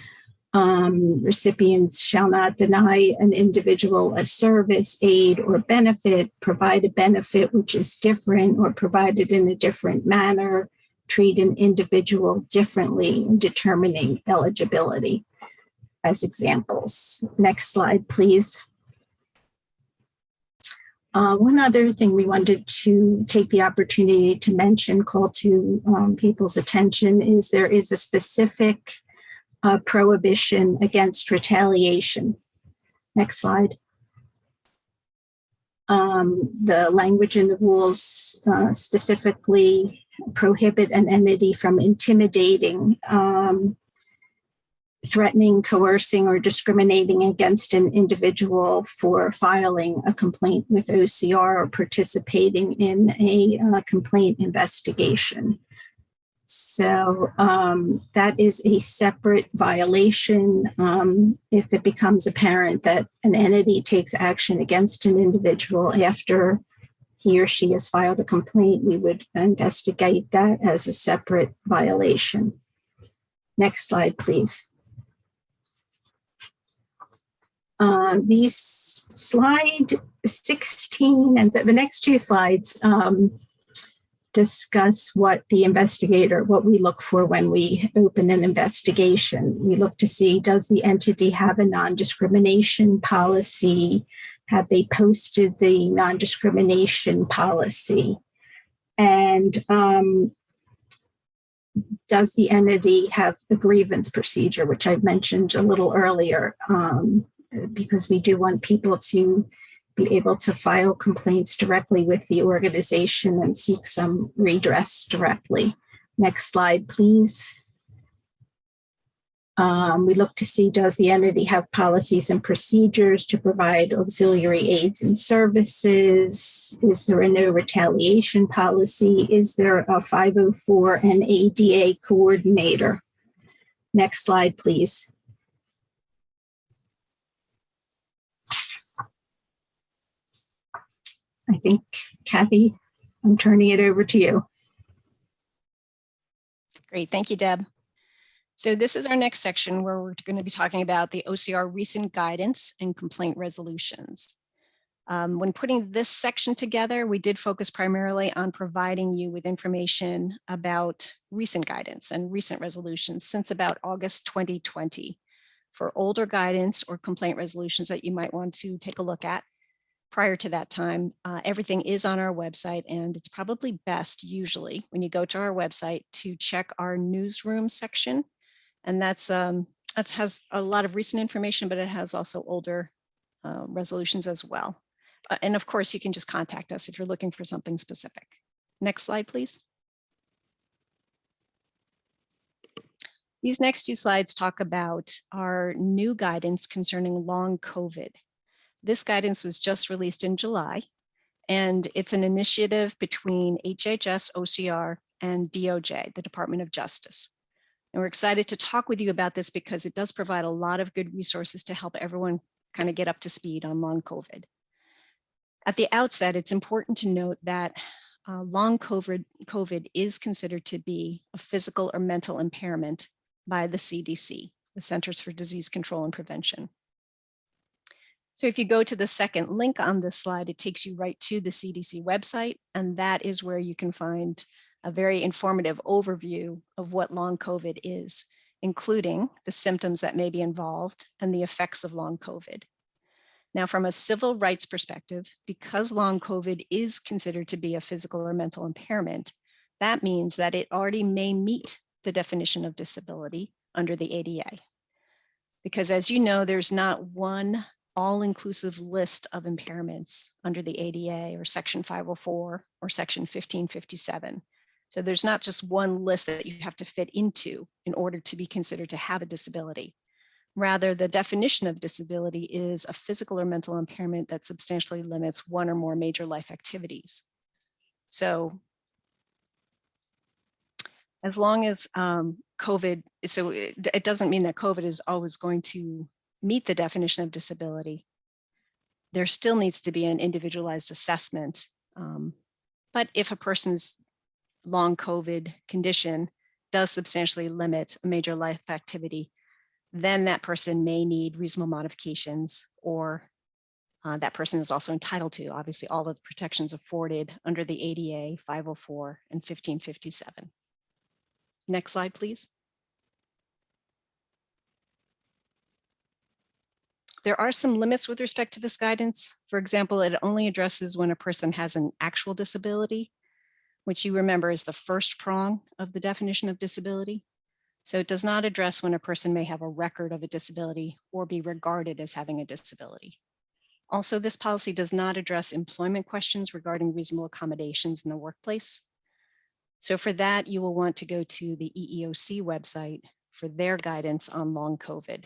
Recipients shall not deny an individual a service, aid, or benefit, provide a benefit which is different or provided in a different manner, treat an individual differently in determining eligibility, as examples. Next slide, please. One other thing we wanted to take the opportunity to mention, call to people's attention, is there is a specific prohibition against retaliation. Next slide. The language in the rules specifically prohibit an entity from intimidating, threatening, coercing, or discriminating against an individual for filing a complaint with OCR or participating in a complaint investigation. So that is a separate violation. If it becomes apparent that an entity takes action against an individual after he or she has filed a complaint, we would investigate that as a separate violation. Next slide, please. These slide 16 and the next two slides discuss what the investigator, what we look for when we open an investigation. We look to see, does the entity have a non-discrimination policy? Have they posted the non-discrimination policy? And does the entity have a grievance procedure, which I mentioned a little earlier, because we do want people to be able to file complaints directly with the organization and seek some redress directly. Next slide, please. We look to see, does the entity have policies and procedures to provide auxiliary aids and services? Is there a no retaliation policy? Is there a 504 and ADA coordinator? Next slide, please. I think, Cathy, I'm turning it over to you. Great, thank you, Deb. So this is our next section where we're going to be talking about the OCR recent guidance and complaint resolutions. When putting this section together, we did focus primarily on providing you with information about recent guidance and recent resolutions since about August 2020. For older guidance or complaint resolutions that you might want to take a look at prior to that time, everything is on our website, and it's probably best usually when you go to our website to check our newsroom section. And that has a lot of recent information, but it has also older resolutions as well. And of course, you can just contact us if you're looking for something specific. Next slide, please. These next two slides talk about our new guidance concerning long COVID. This guidance was just released in July, and it's an initiative between HHS OCR and DOJ, the Department of Justice. And we're excited to talk with you about this because it does provide a lot of good resources to help everyone kind of get up to speed on long COVID. At the outset, it's important to note that long COVID is considered to be a physical or mental impairment by the CDC, the Centers for Disease Control and Prevention. So if you go to the second link on this slide, it takes you right to the CDC website, and that is where you can find a very informative overview of what long COVID is, including the symptoms that may be involved and the effects of long COVID. Now, from a civil rights perspective, because long COVID is considered to be a physical or mental impairment, that means that it already may meet the definition of disability under the ADA. Because as you know, there's not one all-inclusive list of impairments under the ADA or Section 504 or Section 1557. So there's not just one list that you have to fit into in order to be considered to have a disability. Rather, the definition of disability is a physical or mental impairment that substantially limits one or more major life activities. So as long as COVID, so it doesn't mean that COVID is always going to meet the definition of disability. There still needs to be an individualized assessment. But if a person's long COVID condition does substantially limit a major life activity, then that person may need reasonable modifications, or that person is also entitled to, obviously, all of the protections afforded under the ADA, 504, and 1557. Next slide, please. There are some limits with respect to this guidance. For example, it only addresses when a person has an actual disability, which you remember is the first prong of the definition of disability. So it does not address when a person may have a record of a disability or be regarded as having a disability. Also, this policy does not address employment questions regarding reasonable accommodations in the workplace. So for that, you will want to go to the EEOC website for their guidance on long COVID.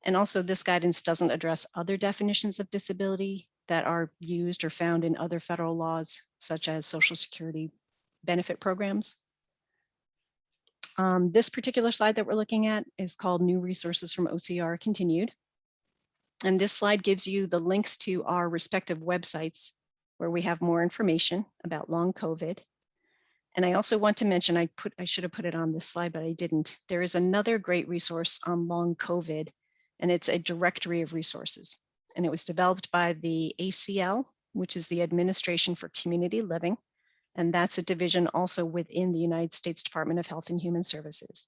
And also, this guidance doesn't address other definitions of disability that are used or found in other federal laws, such as Social Security benefit programs. This particular slide that we're looking at is called New Resources from OCR Continued. And this slide gives you the links to our respective websites where we have more information about long COVID. And I also want to mention, I should have put it on this slide, but I didn't. There is another great resource on long COVID, and it's a directory of resources. And it was developed by the ACL, which is the Administration for Community Living. And that's a division also within the United States Department of Health and Human Services.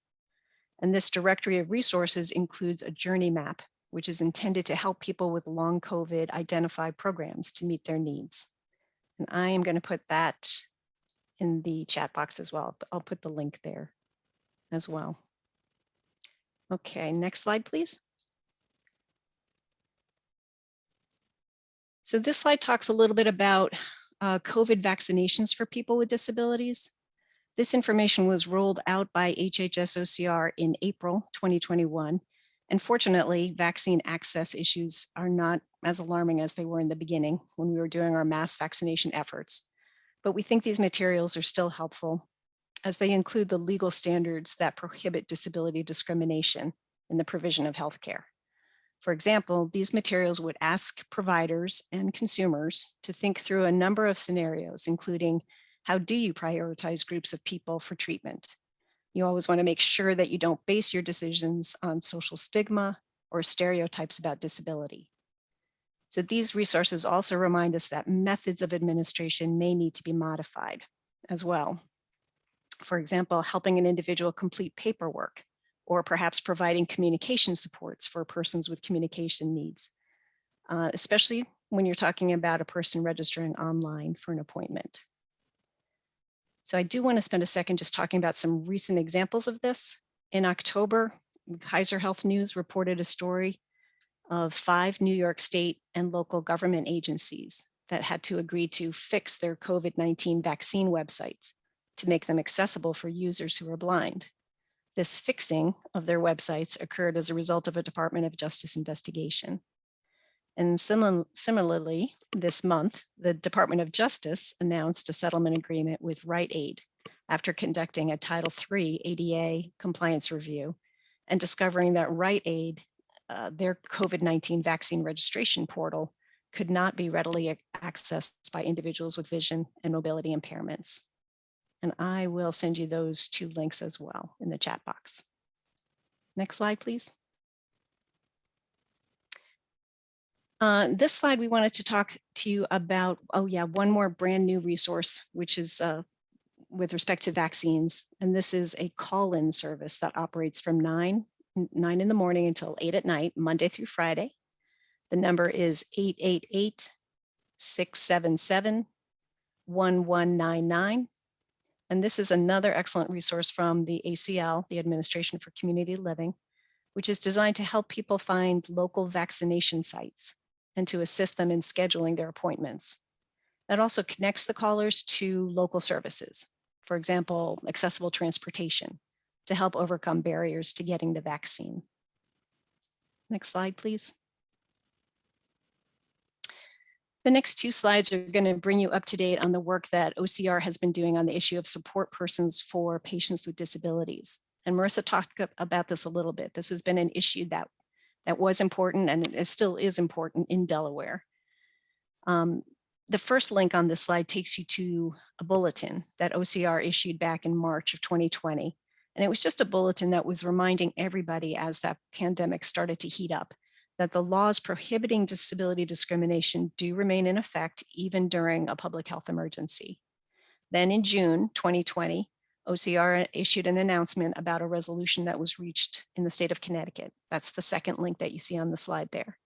And this directory of resources includes a journey map, which is intended to help people with long COVID identify programs to meet their needs. And I am going to put that in the chat box as well. I'll put the link there as well. Okay, next slide, please. So this slide talks a little bit about COVID vaccinations for people with disabilities. This information was rolled out by Hhs Ocr in April 2021. And fortunately, vaccine access issues are not as alarming as they were in the beginning when we were doing our mass vaccination efforts. But we think these materials are still helpful as they include the legal standards that prohibit disability discrimination in the provision of healthcare. For example, these materials would ask providers and consumers to think through a number of scenarios, including how do you prioritize groups of people for treatment? You always want to make sure that you don't base your decisions on social stigma or stereotypes about disability. So these resources also remind us that methods of administration may need to be modified as well. For example, helping an individual complete paperwork, or perhaps providing communication supports for persons with communication needs, especially when you're talking about a person registering online for an appointment. So I do want to spend a second just talking about some recent examples of this. In October, Kaiser Health News reported a story of 5 New York state and local government agencies that had to agree to fix their COVID-19 vaccine websites to make them accessible for users who are blind. This fixing of their websites occurred as a result of a Department of Justice investigation. And similarly, this month, the Department of Justice announced a settlement agreement with Rite Aid after conducting a Title III ADA compliance review and discovering that Rite Aid, their COVID-19 vaccine registration portal, could not be readily accessed by individuals with vision and mobility impairments. And I will send you those 2 links as well in the chat box. Next slide, please. This slide, we wanted to talk to you about, one more brand new resource, which is with respect to vaccines. And this is a call-in service that operates from 9 in the morning until 8 at night, Monday through Friday. The number is 888-677-1199. And this is another excellent resource from the ACL, the Administration for Community Living, which is designed to help people find local vaccination sites and to assist them in scheduling their appointments. That also connects the callers to local services, for example, accessible transportation, to help overcome barriers to getting the vaccine. Next slide, please. The next 2 slides are going to bring you up to date on the work that OCR has been doing on the issue of support persons for patients with disabilities. And Marissa talked about this a little bit. This has been an issue that was important and it still is important in Delaware. The first link on this slide takes you to a bulletin that OCR issued back in March of 2020. And it was just a bulletin that was reminding everybody as that pandemic started to heat up that the laws prohibiting disability discrimination do remain in effect even during a public health emergency. Then in June 2020, OCR issued an announcement about a resolution that was reached in the state of Connecticut. That's the second link that you see on the slide there.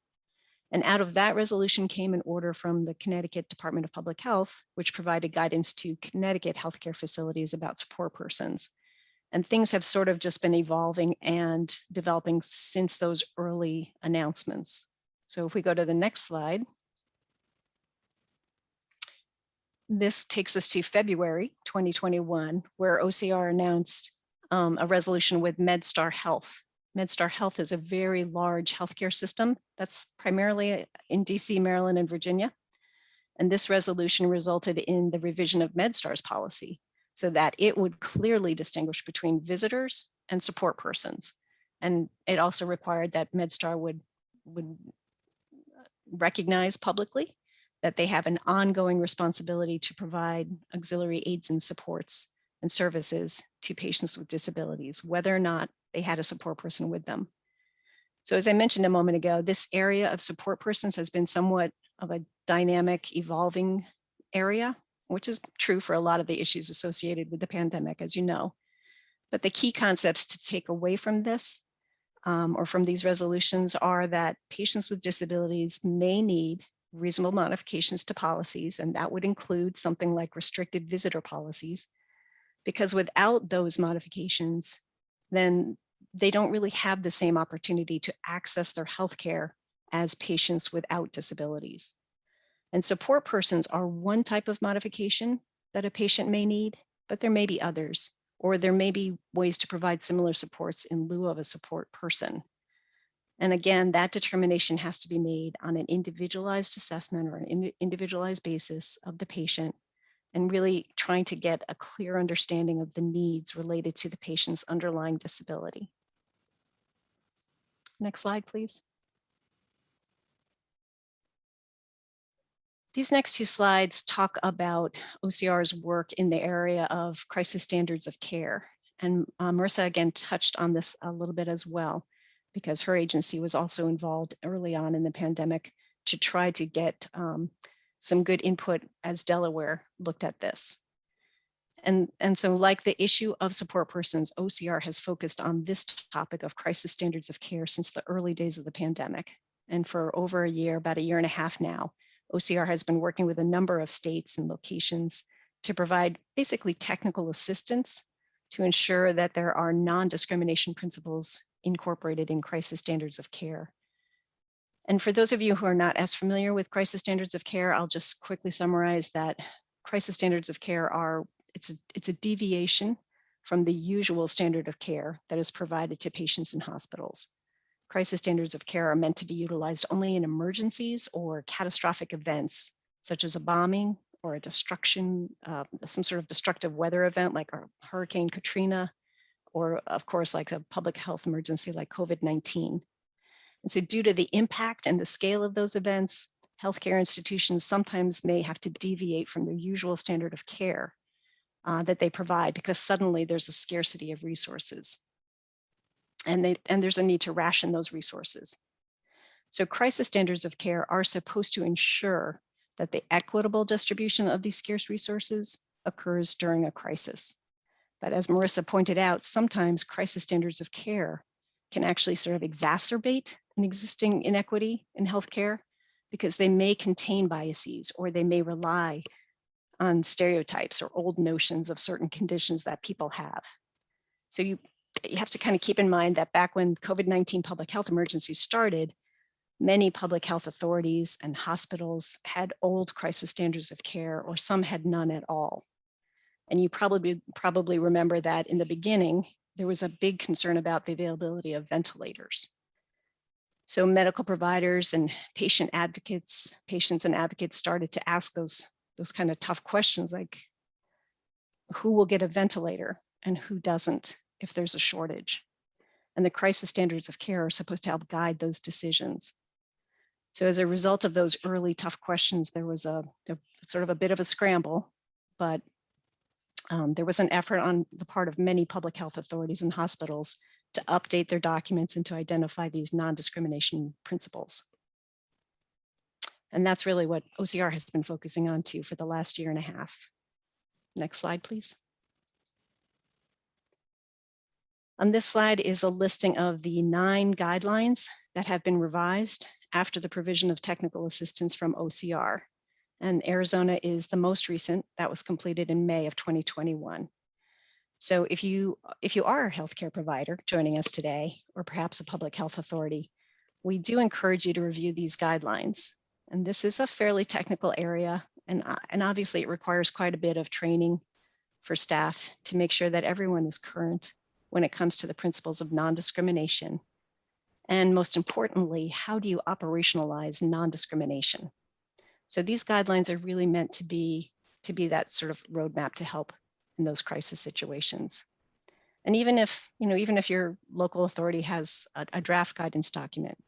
And out of that resolution came an order from the Connecticut Department of Public Health, which provided guidance to Connecticut healthcare facilities about support persons. And things have sort of just been evolving and developing since those early announcements. So if we go to the next slide, this takes us to February 2021, where OCR announced a resolution with MedStar Health. MedStar Health is a very large healthcare system that's primarily in DC, Maryland, and Virginia. And this resolution resulted in the revision of MedStar's policy so that it would clearly distinguish between visitors and support persons. And it also required that MedStar would recognize publicly that they have an ongoing responsibility to provide auxiliary aids and supports and services to patients with disabilities, whether or not they had a support person with them. So as I mentioned a moment ago, this area of support persons has been somewhat of a dynamic, evolving area, which is true for a lot of the issues associated with the pandemic, as you know. But the key concepts to take away from this or from these resolutions are that patients with disabilities may need reasonable modifications to policies, and that would include something like restricted visitor policies, because without those modifications, then they don't really have the same opportunity to access their healthcare as patients without disabilities. And support persons are one type of modification that a patient may need, but there may be others, or there may be ways to provide similar supports in lieu of a support person. And again, that determination has to be made on an individualized assessment or an individualized basis of the patient, and really trying to get a clear understanding of the needs related to the patient's underlying disability. Next slide, please. These next two slides talk about OCR's work in the area of crisis standards of care. And Marissa again touched on this a little bit as well, because her agency was also involved early on in the pandemic to try to get some good input as Delaware looked at this. And so like the issue of support persons, OCR has focused on this topic of crisis standards of care since the early days of the pandemic. And for over a year, about a year and a half now, OCR has been working with a number of states and locations to provide basically technical assistance to ensure that there are non-discrimination principles incorporated in crisis standards of care. And for those of you who are not as familiar with crisis standards of care, I'll just quickly summarize that crisis standards of care are, it's a deviation from the usual standard of care that is provided to patients in hospitals. Crisis standards of care are meant to be utilized only in emergencies or catastrophic events, such as a bombing or a destruction, some sort of destructive weather event like Hurricane Katrina, or of course, like a public health emergency like COVID-19. And so due to the impact and the scale of those events, healthcare institutions sometimes may have to deviate from their usual standard of care that they provide, because suddenly there's a scarcity of resources. And there's a need to ration those resources. So crisis standards of care are supposed to ensure that the equitable distribution of these scarce resources occurs during a crisis. But as Marissa pointed out, sometimes crisis standards of care can actually sort of exacerbate an existing inequity in healthcare, because they may contain biases or they may rely on stereotypes or old notions of certain conditions that people have. So you have to kind of keep in mind that back when COVID-19 public health emergencies started, many public health authorities and hospitals had old crisis standards of care, or some had none at all. And you probably remember that in the beginning, there was a big concern about the availability of ventilators. So medical providers and patients and advocates started to ask those kind of tough questions, like who will get a ventilator and who doesn't if there's a shortage. And the crisis standards of care are supposed to help guide those decisions. So as a result of those early tough questions, there was a sort of a bit of a scramble, but there was an effort on the part of many public health authorities and hospitals to update their documents and to identify these non-discrimination principles. And that's really what OCR has been focusing on too for the last year and a half. Next slide, please. On this slide is a listing of the 9 guidelines that have been revised after the provision of technical assistance from OCR. And Arizona is the most recent. That was completed in May of 2021. So if you are a healthcare provider joining us today, or perhaps a public health authority, we do encourage you to review these guidelines. And this is a fairly technical area, and obviously it requires quite a bit of training for staff to make sure that everyone is current when it comes to the principles of non-discrimination. And most importantly, how do you operationalize non-discrimination? So these guidelines are really meant to be that sort of roadmap to help in those crisis situations. And even if your local authority has a draft guidance document,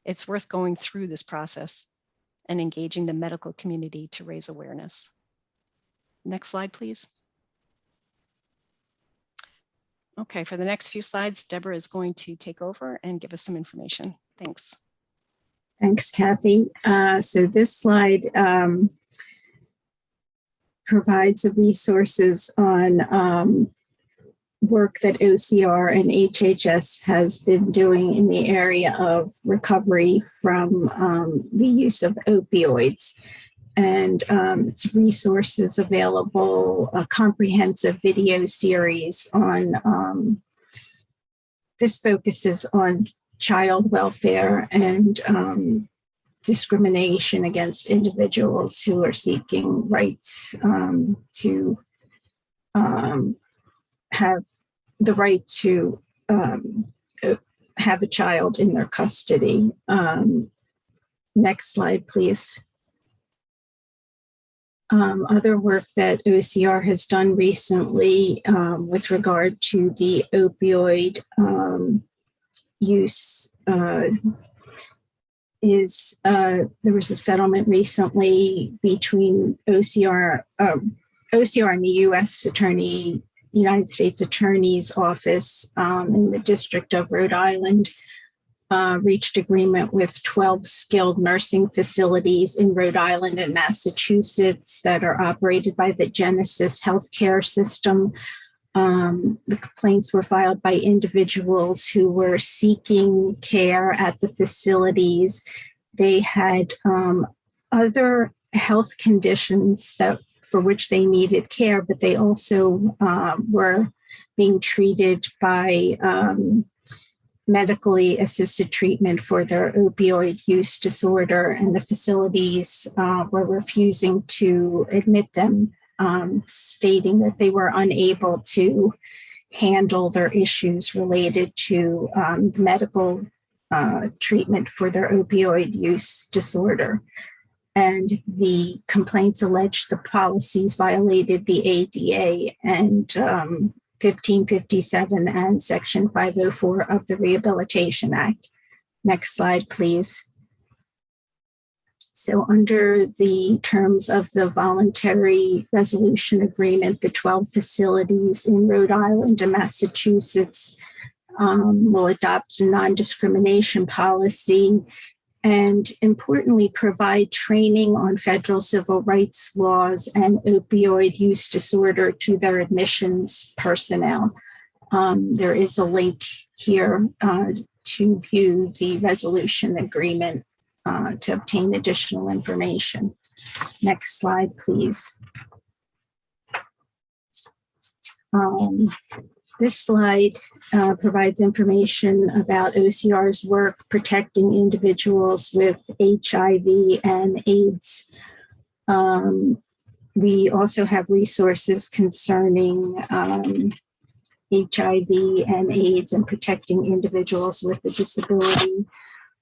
it's worth going through this process and engaging the medical community to raise awareness. Next slide, please. Okay, for the next few slides, Deborah is going to take over and give us some information. Thanks. Thanks, Cathy. So this slide provides resources on work that OCR and HHS has been doing in the area of recovery from the use of opioids. And it's resources available, a comprehensive video series on, this focuses on child welfare and discrimination against individuals who are seeking rights to have the right to have a child in their custody. Next slide, please. Other work that OCR has done recently with regard to the opioid use is there was a settlement recently between OCR and the United States Attorney's Office in the District of Rhode Island. Reached agreement with 12 skilled nursing facilities in Rhode Island and Massachusetts that are operated by the Genesis healthcare system. The complaints were filed by individuals who were seeking care at the facilities. They had other health conditions for which they needed care, but they also were being treated by medically assisted treatment for their opioid use disorder, and the facilities were refusing to admit them, stating that they were unable to handle their issues related to medical treatment for their opioid use disorder. And the complaints alleged the policies violated the ADA and 1557 and Section 504 of the Rehabilitation Act. Next slide, please. So under the terms of the voluntary resolution agreement, the 12 facilities in Rhode Island and Massachusetts will adopt a non-discrimination policy and importantly provide training on federal civil rights laws and opioid use disorder to their admissions personnel. There is a link here to view the resolution agreement to obtain additional information. Next slide, please. This slide provides information about OCR's work protecting individuals with HIV and AIDS. We also have resources concerning HIV and AIDS and protecting individuals with a disability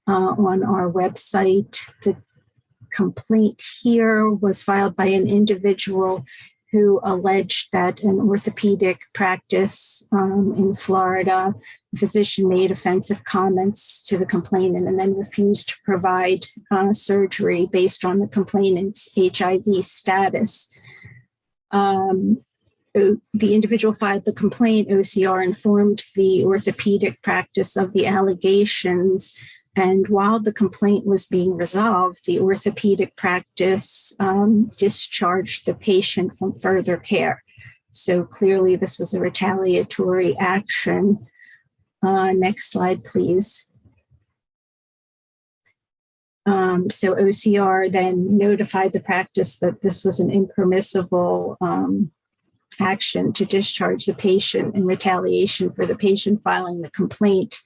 on our website. The complaint here was filed by an individual who alleged that an orthopedic practice in Florida, the physician made offensive comments to the complainant and then refused to provide surgery based on the complainant's HIV status. The individual filed the complaint. OCR informed the orthopedic practice of the allegations. And while the complaint was being resolved, the orthopedic practice discharged the patient from further care. So clearly this was a retaliatory action. Next slide, please. So OCR then notified the practice that this was an impermissible action to discharge the patient in retaliation for the patient filing the complaint.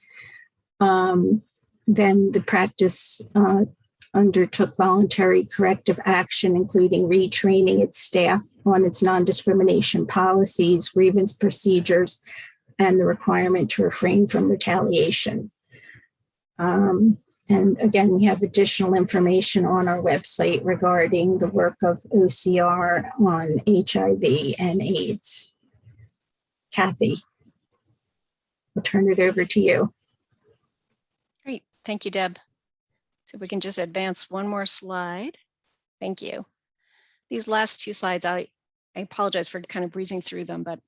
Then the practice undertook voluntary corrective action, including retraining its staff on its non-discrimination policies, grievance procedures, and the requirement to refrain from retaliation. And again, we have additional information on our website regarding the work of OCR on HIV and AIDS. Cathy, I'll turn it over to you. Great, thank you, Deb. So we can just advance one more slide. Thank you. These last two slides, I apologize for kind of breezing through them, but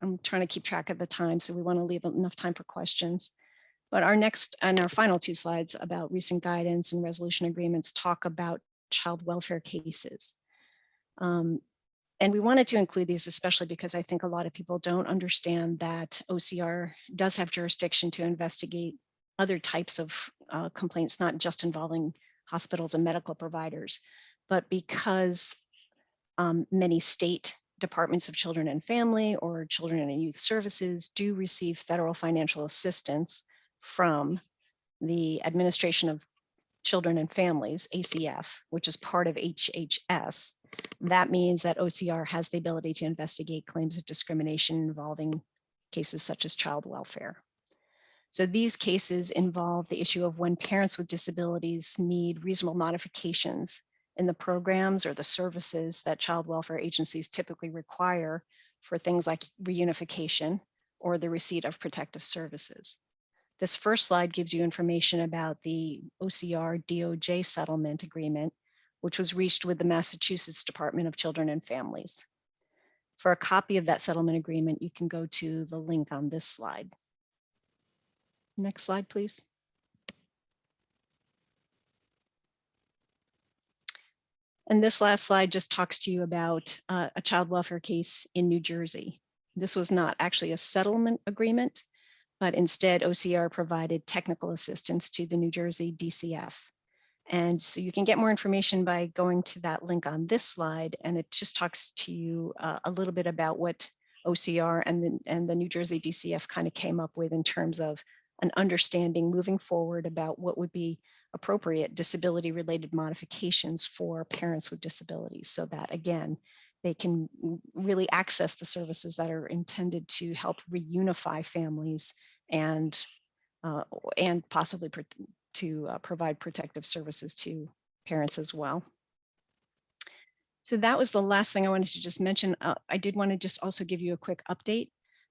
I'm trying to keep track of the time, so we want to leave enough time for questions. But our next and our final two slides about recent guidance and resolution agreements talk about child welfare cases. And we wanted to include these, especially because I think a lot of people don't understand that OCR does have jurisdiction to investigate other types of complaints, not just involving hospitals and medical providers, but because many state departments of children and family or children and youth services do receive federal financial assistance from the Administration of Children and Families, ACF, which is part of HHS. That means that OCR has the ability to investigate claims of discrimination involving cases such as child welfare. So these cases involve the issue of when parents with disabilities need reasonable modifications in the programs or the services that child welfare agencies typically require for things like reunification or the receipt of protective services. This first slide gives you information about the OCR Doj Settlement Agreement, which was reached with the Massachusetts Department of Children and Families. For a copy of that settlement agreement, you can go to the link on this slide. Next slide, please. And this last slide just talks to you about a child welfare case in New Jersey. This was not actually a settlement agreement, but instead OCR provided technical assistance to the New Jersey DCF. And so you can get more information by going to that link on this slide, and it just talks to you a little bit about what OCR and the New Jersey DCF kind of came up with in terms of an understanding moving forward about what would be appropriate disability-related modifications for parents with disabilities, so that again, they can really access the services that are intended to help reunify families and possibly provide protective services to parents as well. So that was the last thing I wanted to just mention. I did want to just also give you a quick update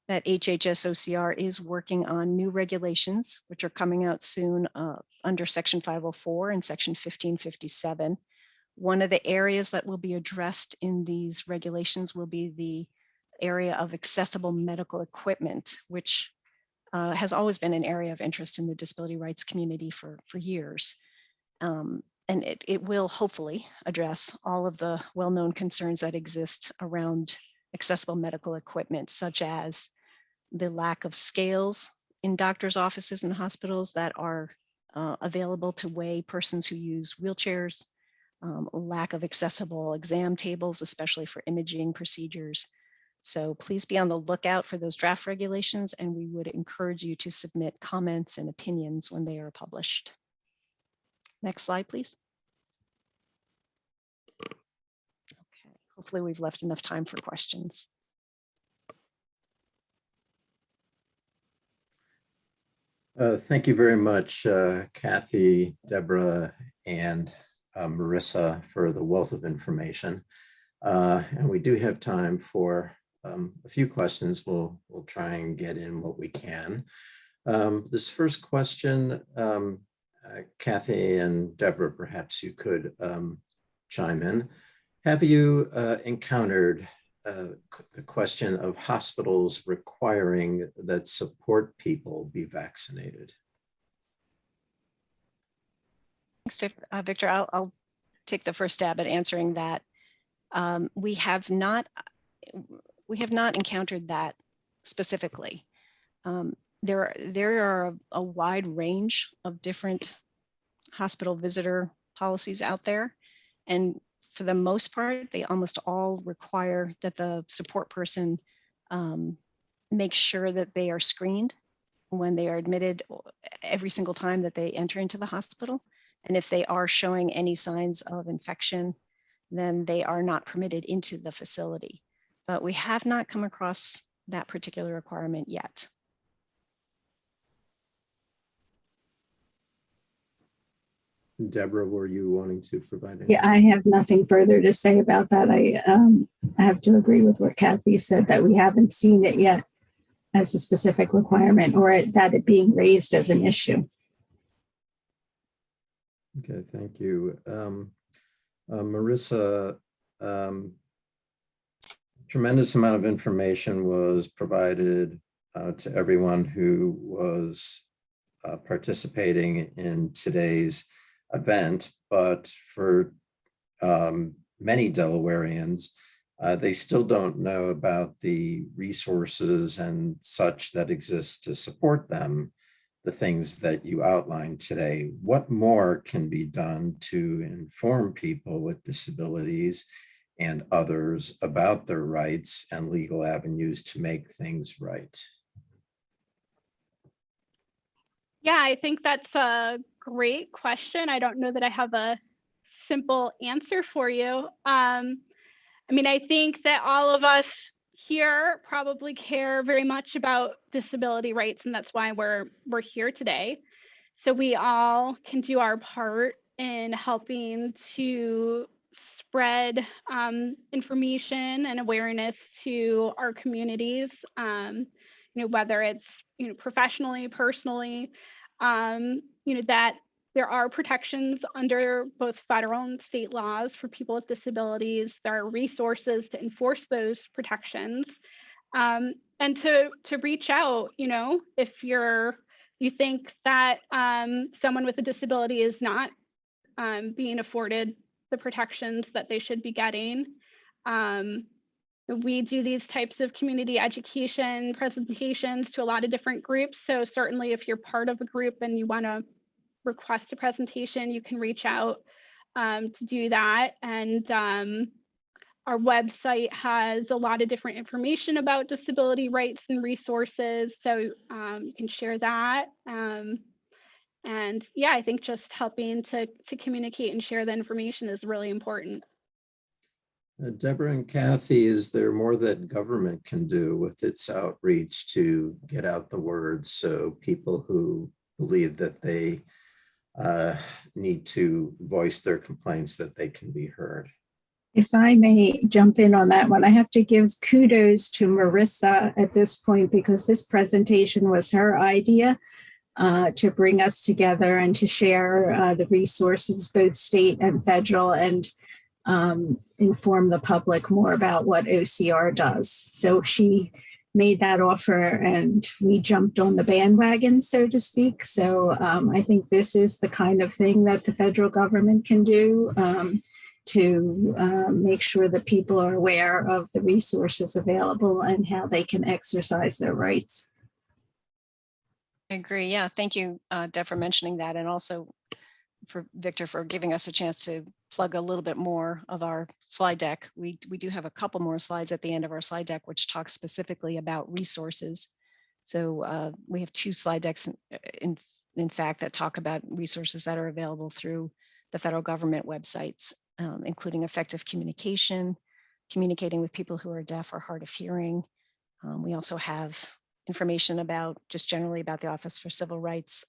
that HHS OCR is working on new regulations, which are coming out soon under Section 504 and Section 1557. One of the areas that will be addressed in these regulations will be the area of accessible medical equipment, which has always been an area of interest in the disability rights community for years. And it will hopefully address all of the well-known concerns that exist around accessible medical equipment, such as the lack of scales in doctors' offices and hospitals that are available to weigh persons who use wheelchairs, lack of accessible exam tables, especially for imaging procedures. So please be on the lookout for those draft regulations, and we would encourage you to submit comments and opinions when they are published. Next slide, please. Okay, hopefully we've left enough time for questions. Thank you very much, Cathy, Deborah, and Marissa for the wealth of information. And we do have time for a few questions. We'll try and get in what we can. This first question, Cathy and Deborah, perhaps you could chime in. Have you encountered the question of hospitals requiring that support people be vaccinated? Thanks, Victor. I'll take the first stab at answering that. We have not encountered that specifically. there are a wide range of different hospital visitor policies out there. And for the most part, they almost all require that the support person make sure that they are screened when they are admitted every single time that they enter into the hospital. And if they are showing any signs of infection, then they are not permitted into the facility. But we have not come across that particular requirement yet. Deborah, were you wanting to provide anything? Yeah, I have nothing further to say about that. I have to agree with what Cathy said, that we haven't seen it yet as a specific requirement, or that it being raised as an issue. Okay, thank you. Marissa, tremendous amount of information was provided to everyone who was participating in today's event, but for many Delawareans, they still don't know about the resources and such that exist to support them, the things that you outlined today. What more can be done to inform people with disabilities and others about their rights and legal avenues to make things right? Yeah, I think that's a great question. I don't know that I have a simple answer for you. I mean, I think that all of us here probably care very much about disability rights, and that's why we're here today. So we all can do our part in helping to spread information and awareness to our communities, whether it's professionally, personally, that there are protections under both federal and state laws for people with disabilities. There are resources to enforce those protections, and to reach out. If you think that someone with a disability is not being afforded the protections that they should be getting. We do these types of community education presentations to a lot of different groups. So certainly if you're part of a group and you want to request a presentation, you can reach out to do that. And our website has a lot of different information about disability rights and resources. So you can share that. And yeah, I think just helping to communicate and share the information is really important. Deborah and Cathy, is there more that government can do with its outreach to get out the word so people who believe that they need to voice their complaints, that they can be heard? If I may jump in on that one, I have to give kudos to Marissa at this point, because this presentation was her idea to bring us together and to share the resources, both state and federal, and inform the public more about what OCR does. So she made that offer and we jumped on the bandwagon, so to speak. So I think this is the kind of thing that the federal government can do to make sure that people are aware of the resources available and how they can exercise their rights. I agree. Yeah, thank you, Deb, for mentioning that, and also for Victor for giving us a chance to plug a little bit more of our slide deck. We do have a couple more slides at the end of our slide deck, which talks specifically about resources. So we have 2 slide decks, in fact, that talk about resources that are available through the federal government websites, including effective communication, communicating with people who are deaf or hard of hearing. We also have information about just generally about the Office for Civil Rights,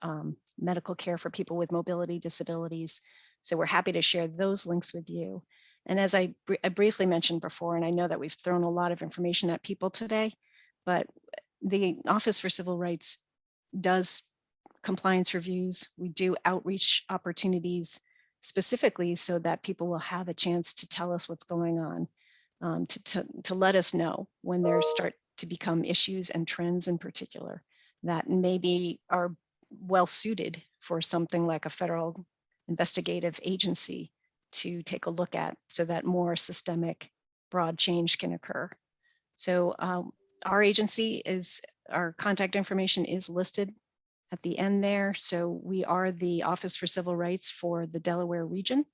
medical care for people with mobility disabilities. So we're happy to share those links with you. And as I briefly mentioned before, and I know that we've thrown a lot of information at people today, but the Office for Civil Rights does compliance reviews. We do outreach opportunities specifically so that people will have a chance to tell us what's going on, to let us know when there start to become issues and trends in particular that maybe are well suited for something like a federal investigative agency to take a look at, so that more systemic broad change can occur. So our agency is, our contact information is listed at the end there. So we are the Office for Civil Rights for the Delaware region.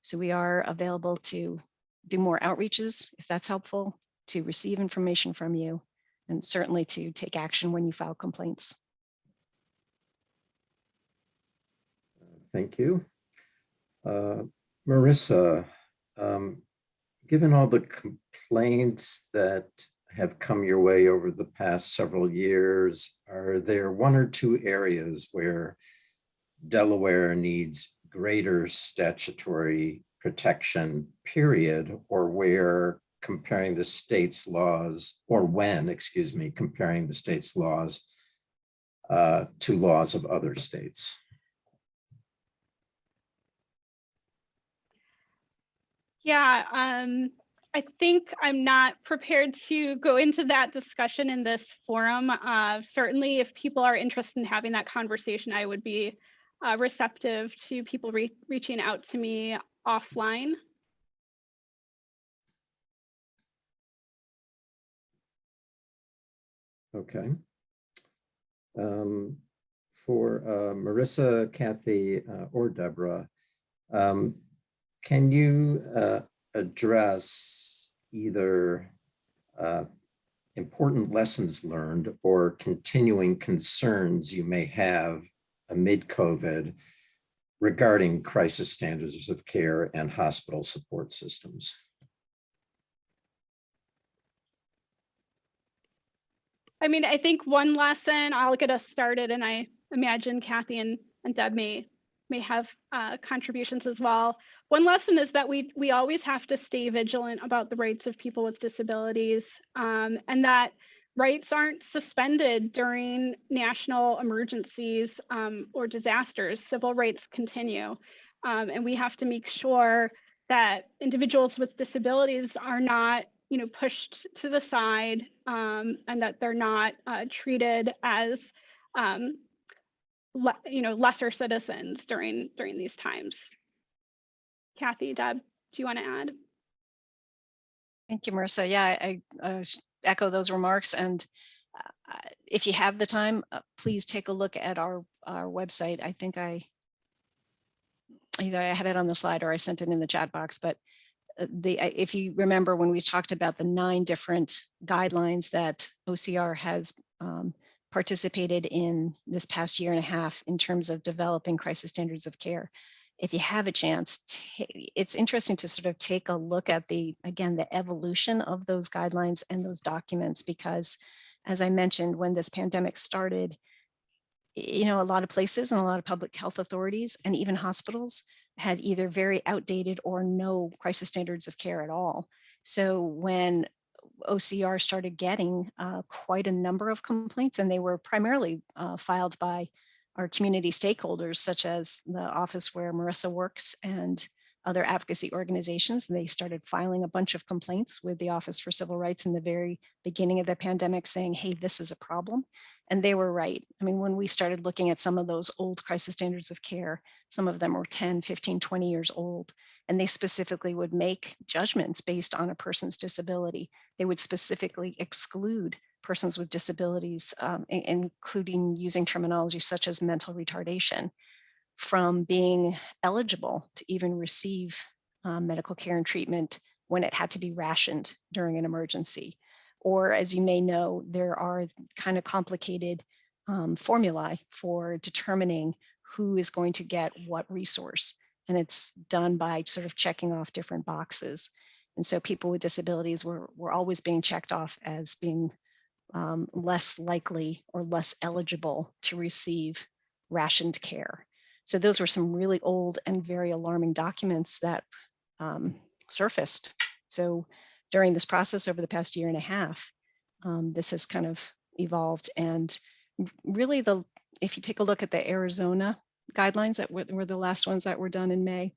So we are available to do more outreaches if that's helpful, to receive information from you, and certainly to take action when you file complaints. Thank you. Marissa, given all the complaints that have come your way over the past several years, are there one or two areas where Delaware needs greater statutory protection, period, or where comparing the state's laws, or when, excuse me, comparing the state's laws to laws of other states? Yeah, I think I'm not prepared to go into that discussion in this forum. Certainly, if people are interested in having that conversation, I would be receptive to people reaching out to me offline. Okay. For Marissa, Cathy, or Deborah, can you address either important lessons learned or continuing concerns you may have amid COVID regarding crisis standards of care and hospital support systems? I mean, I think one lesson, I'll get us started, and I imagine Cathy and Deb may have contributions as well. One lesson is that we always have to stay vigilant about the rights of people with disabilities, and that rights aren't suspended during national emergencies or disasters. Civil rights continue, and we have to make sure that individuals with disabilities are not pushed to the side, and that they're not treated as lesser citizens during these times. Cathy, Deb, do you want to add? Thank you, Marissa. Yeah, I echo those remarks. And if you have the time, please take a look at our website. I think either I had it on the slide or I sent it in the chat box, but if you remember when we talked about the 9 different guidelines that OCR has participated in this past year and a half in terms of developing crisis standards of care, if you have a chance, it's interesting to sort of take a look at the evolution of those guidelines and those documents, because as I mentioned, when this pandemic started, a lot of places and a lot of public health authorities and even hospitals had either very outdated or no crisis standards of care at all. So when OCR started getting quite a number of complaints, and they were primarily filed by our community stakeholders, such as the office where Marissa works and other advocacy organizations, they started filing a bunch of complaints with the Office for Civil Rights in the very beginning of the pandemic saying, hey, this is a problem. And they were right. I mean, when we started looking at some of those old crisis standards of care, some of them were 10, 15, 20 years old, and they specifically would make judgments based on a person's disability. They would specifically exclude persons with disabilities, including using terminology such as mental retardation, from being eligible to even receive medical care and treatment when it had to be rationed during an emergency. Or, as you may know, there are kind of complicated formulae for determining who is going to get what resource. And it's done by sort of checking off different boxes. And so people with disabilities were always being checked off as being less likely or less eligible to receive rationed care. So those were some really old and very alarming documents that surfaced. So during this process over the past year and a half, this has kind of evolved. And really, if you take a look at the Arizona guidelines that were the last ones that were done in May,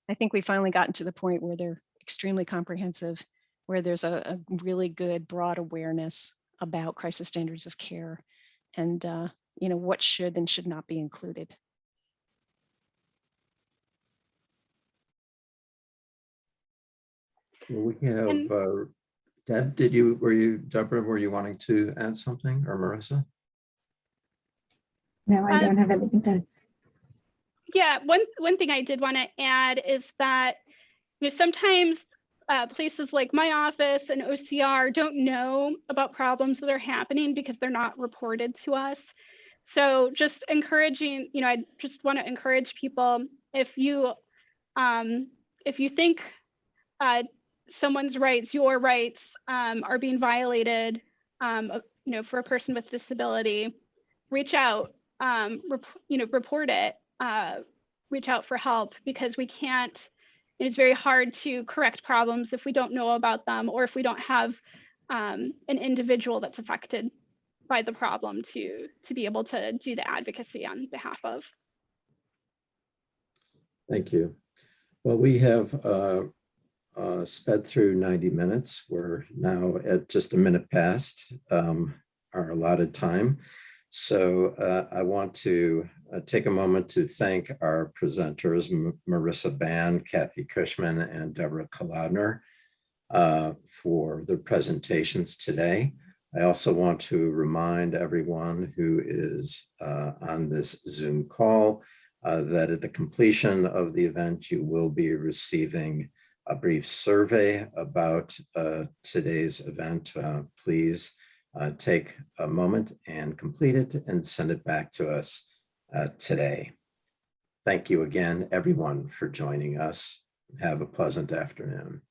I think we finally gotten to the point where they're extremely comprehensive, where there's a really good broad awareness about crisis standards of care and what should and should not be included. We have Deb, Deborah, were you wanting to add something, or Marissa? No, I don't have anything to. Yeah, one thing I did want to add is that sometimes places like my office and OCR don't know about problems that are happening because they're not reported to us. So just encouraging, I just want to encourage people, if you think someone's rights, your rights are being violated, for a person with disability, reach out, report it, reach out for help, because it's very hard to correct problems if we don't know about them, or if we don't have an individual that's affected by the problem to be able to do the advocacy on behalf of. Thank you. Well, we have sped through 90 minutes. We're now at just a minute past our allotted time. So I want to take a moment to thank our presenters, Marissa Ban, Cathy Cushman, and Deborah Kolodner, for their presentations today. I also want to remind everyone who is on this Zoom call that at the completion of the event, you will be receiving a brief survey about today's event. Please take a moment and complete it and send it back to us today. Thank you again, everyone, for joining us. Have a pleasant afternoon.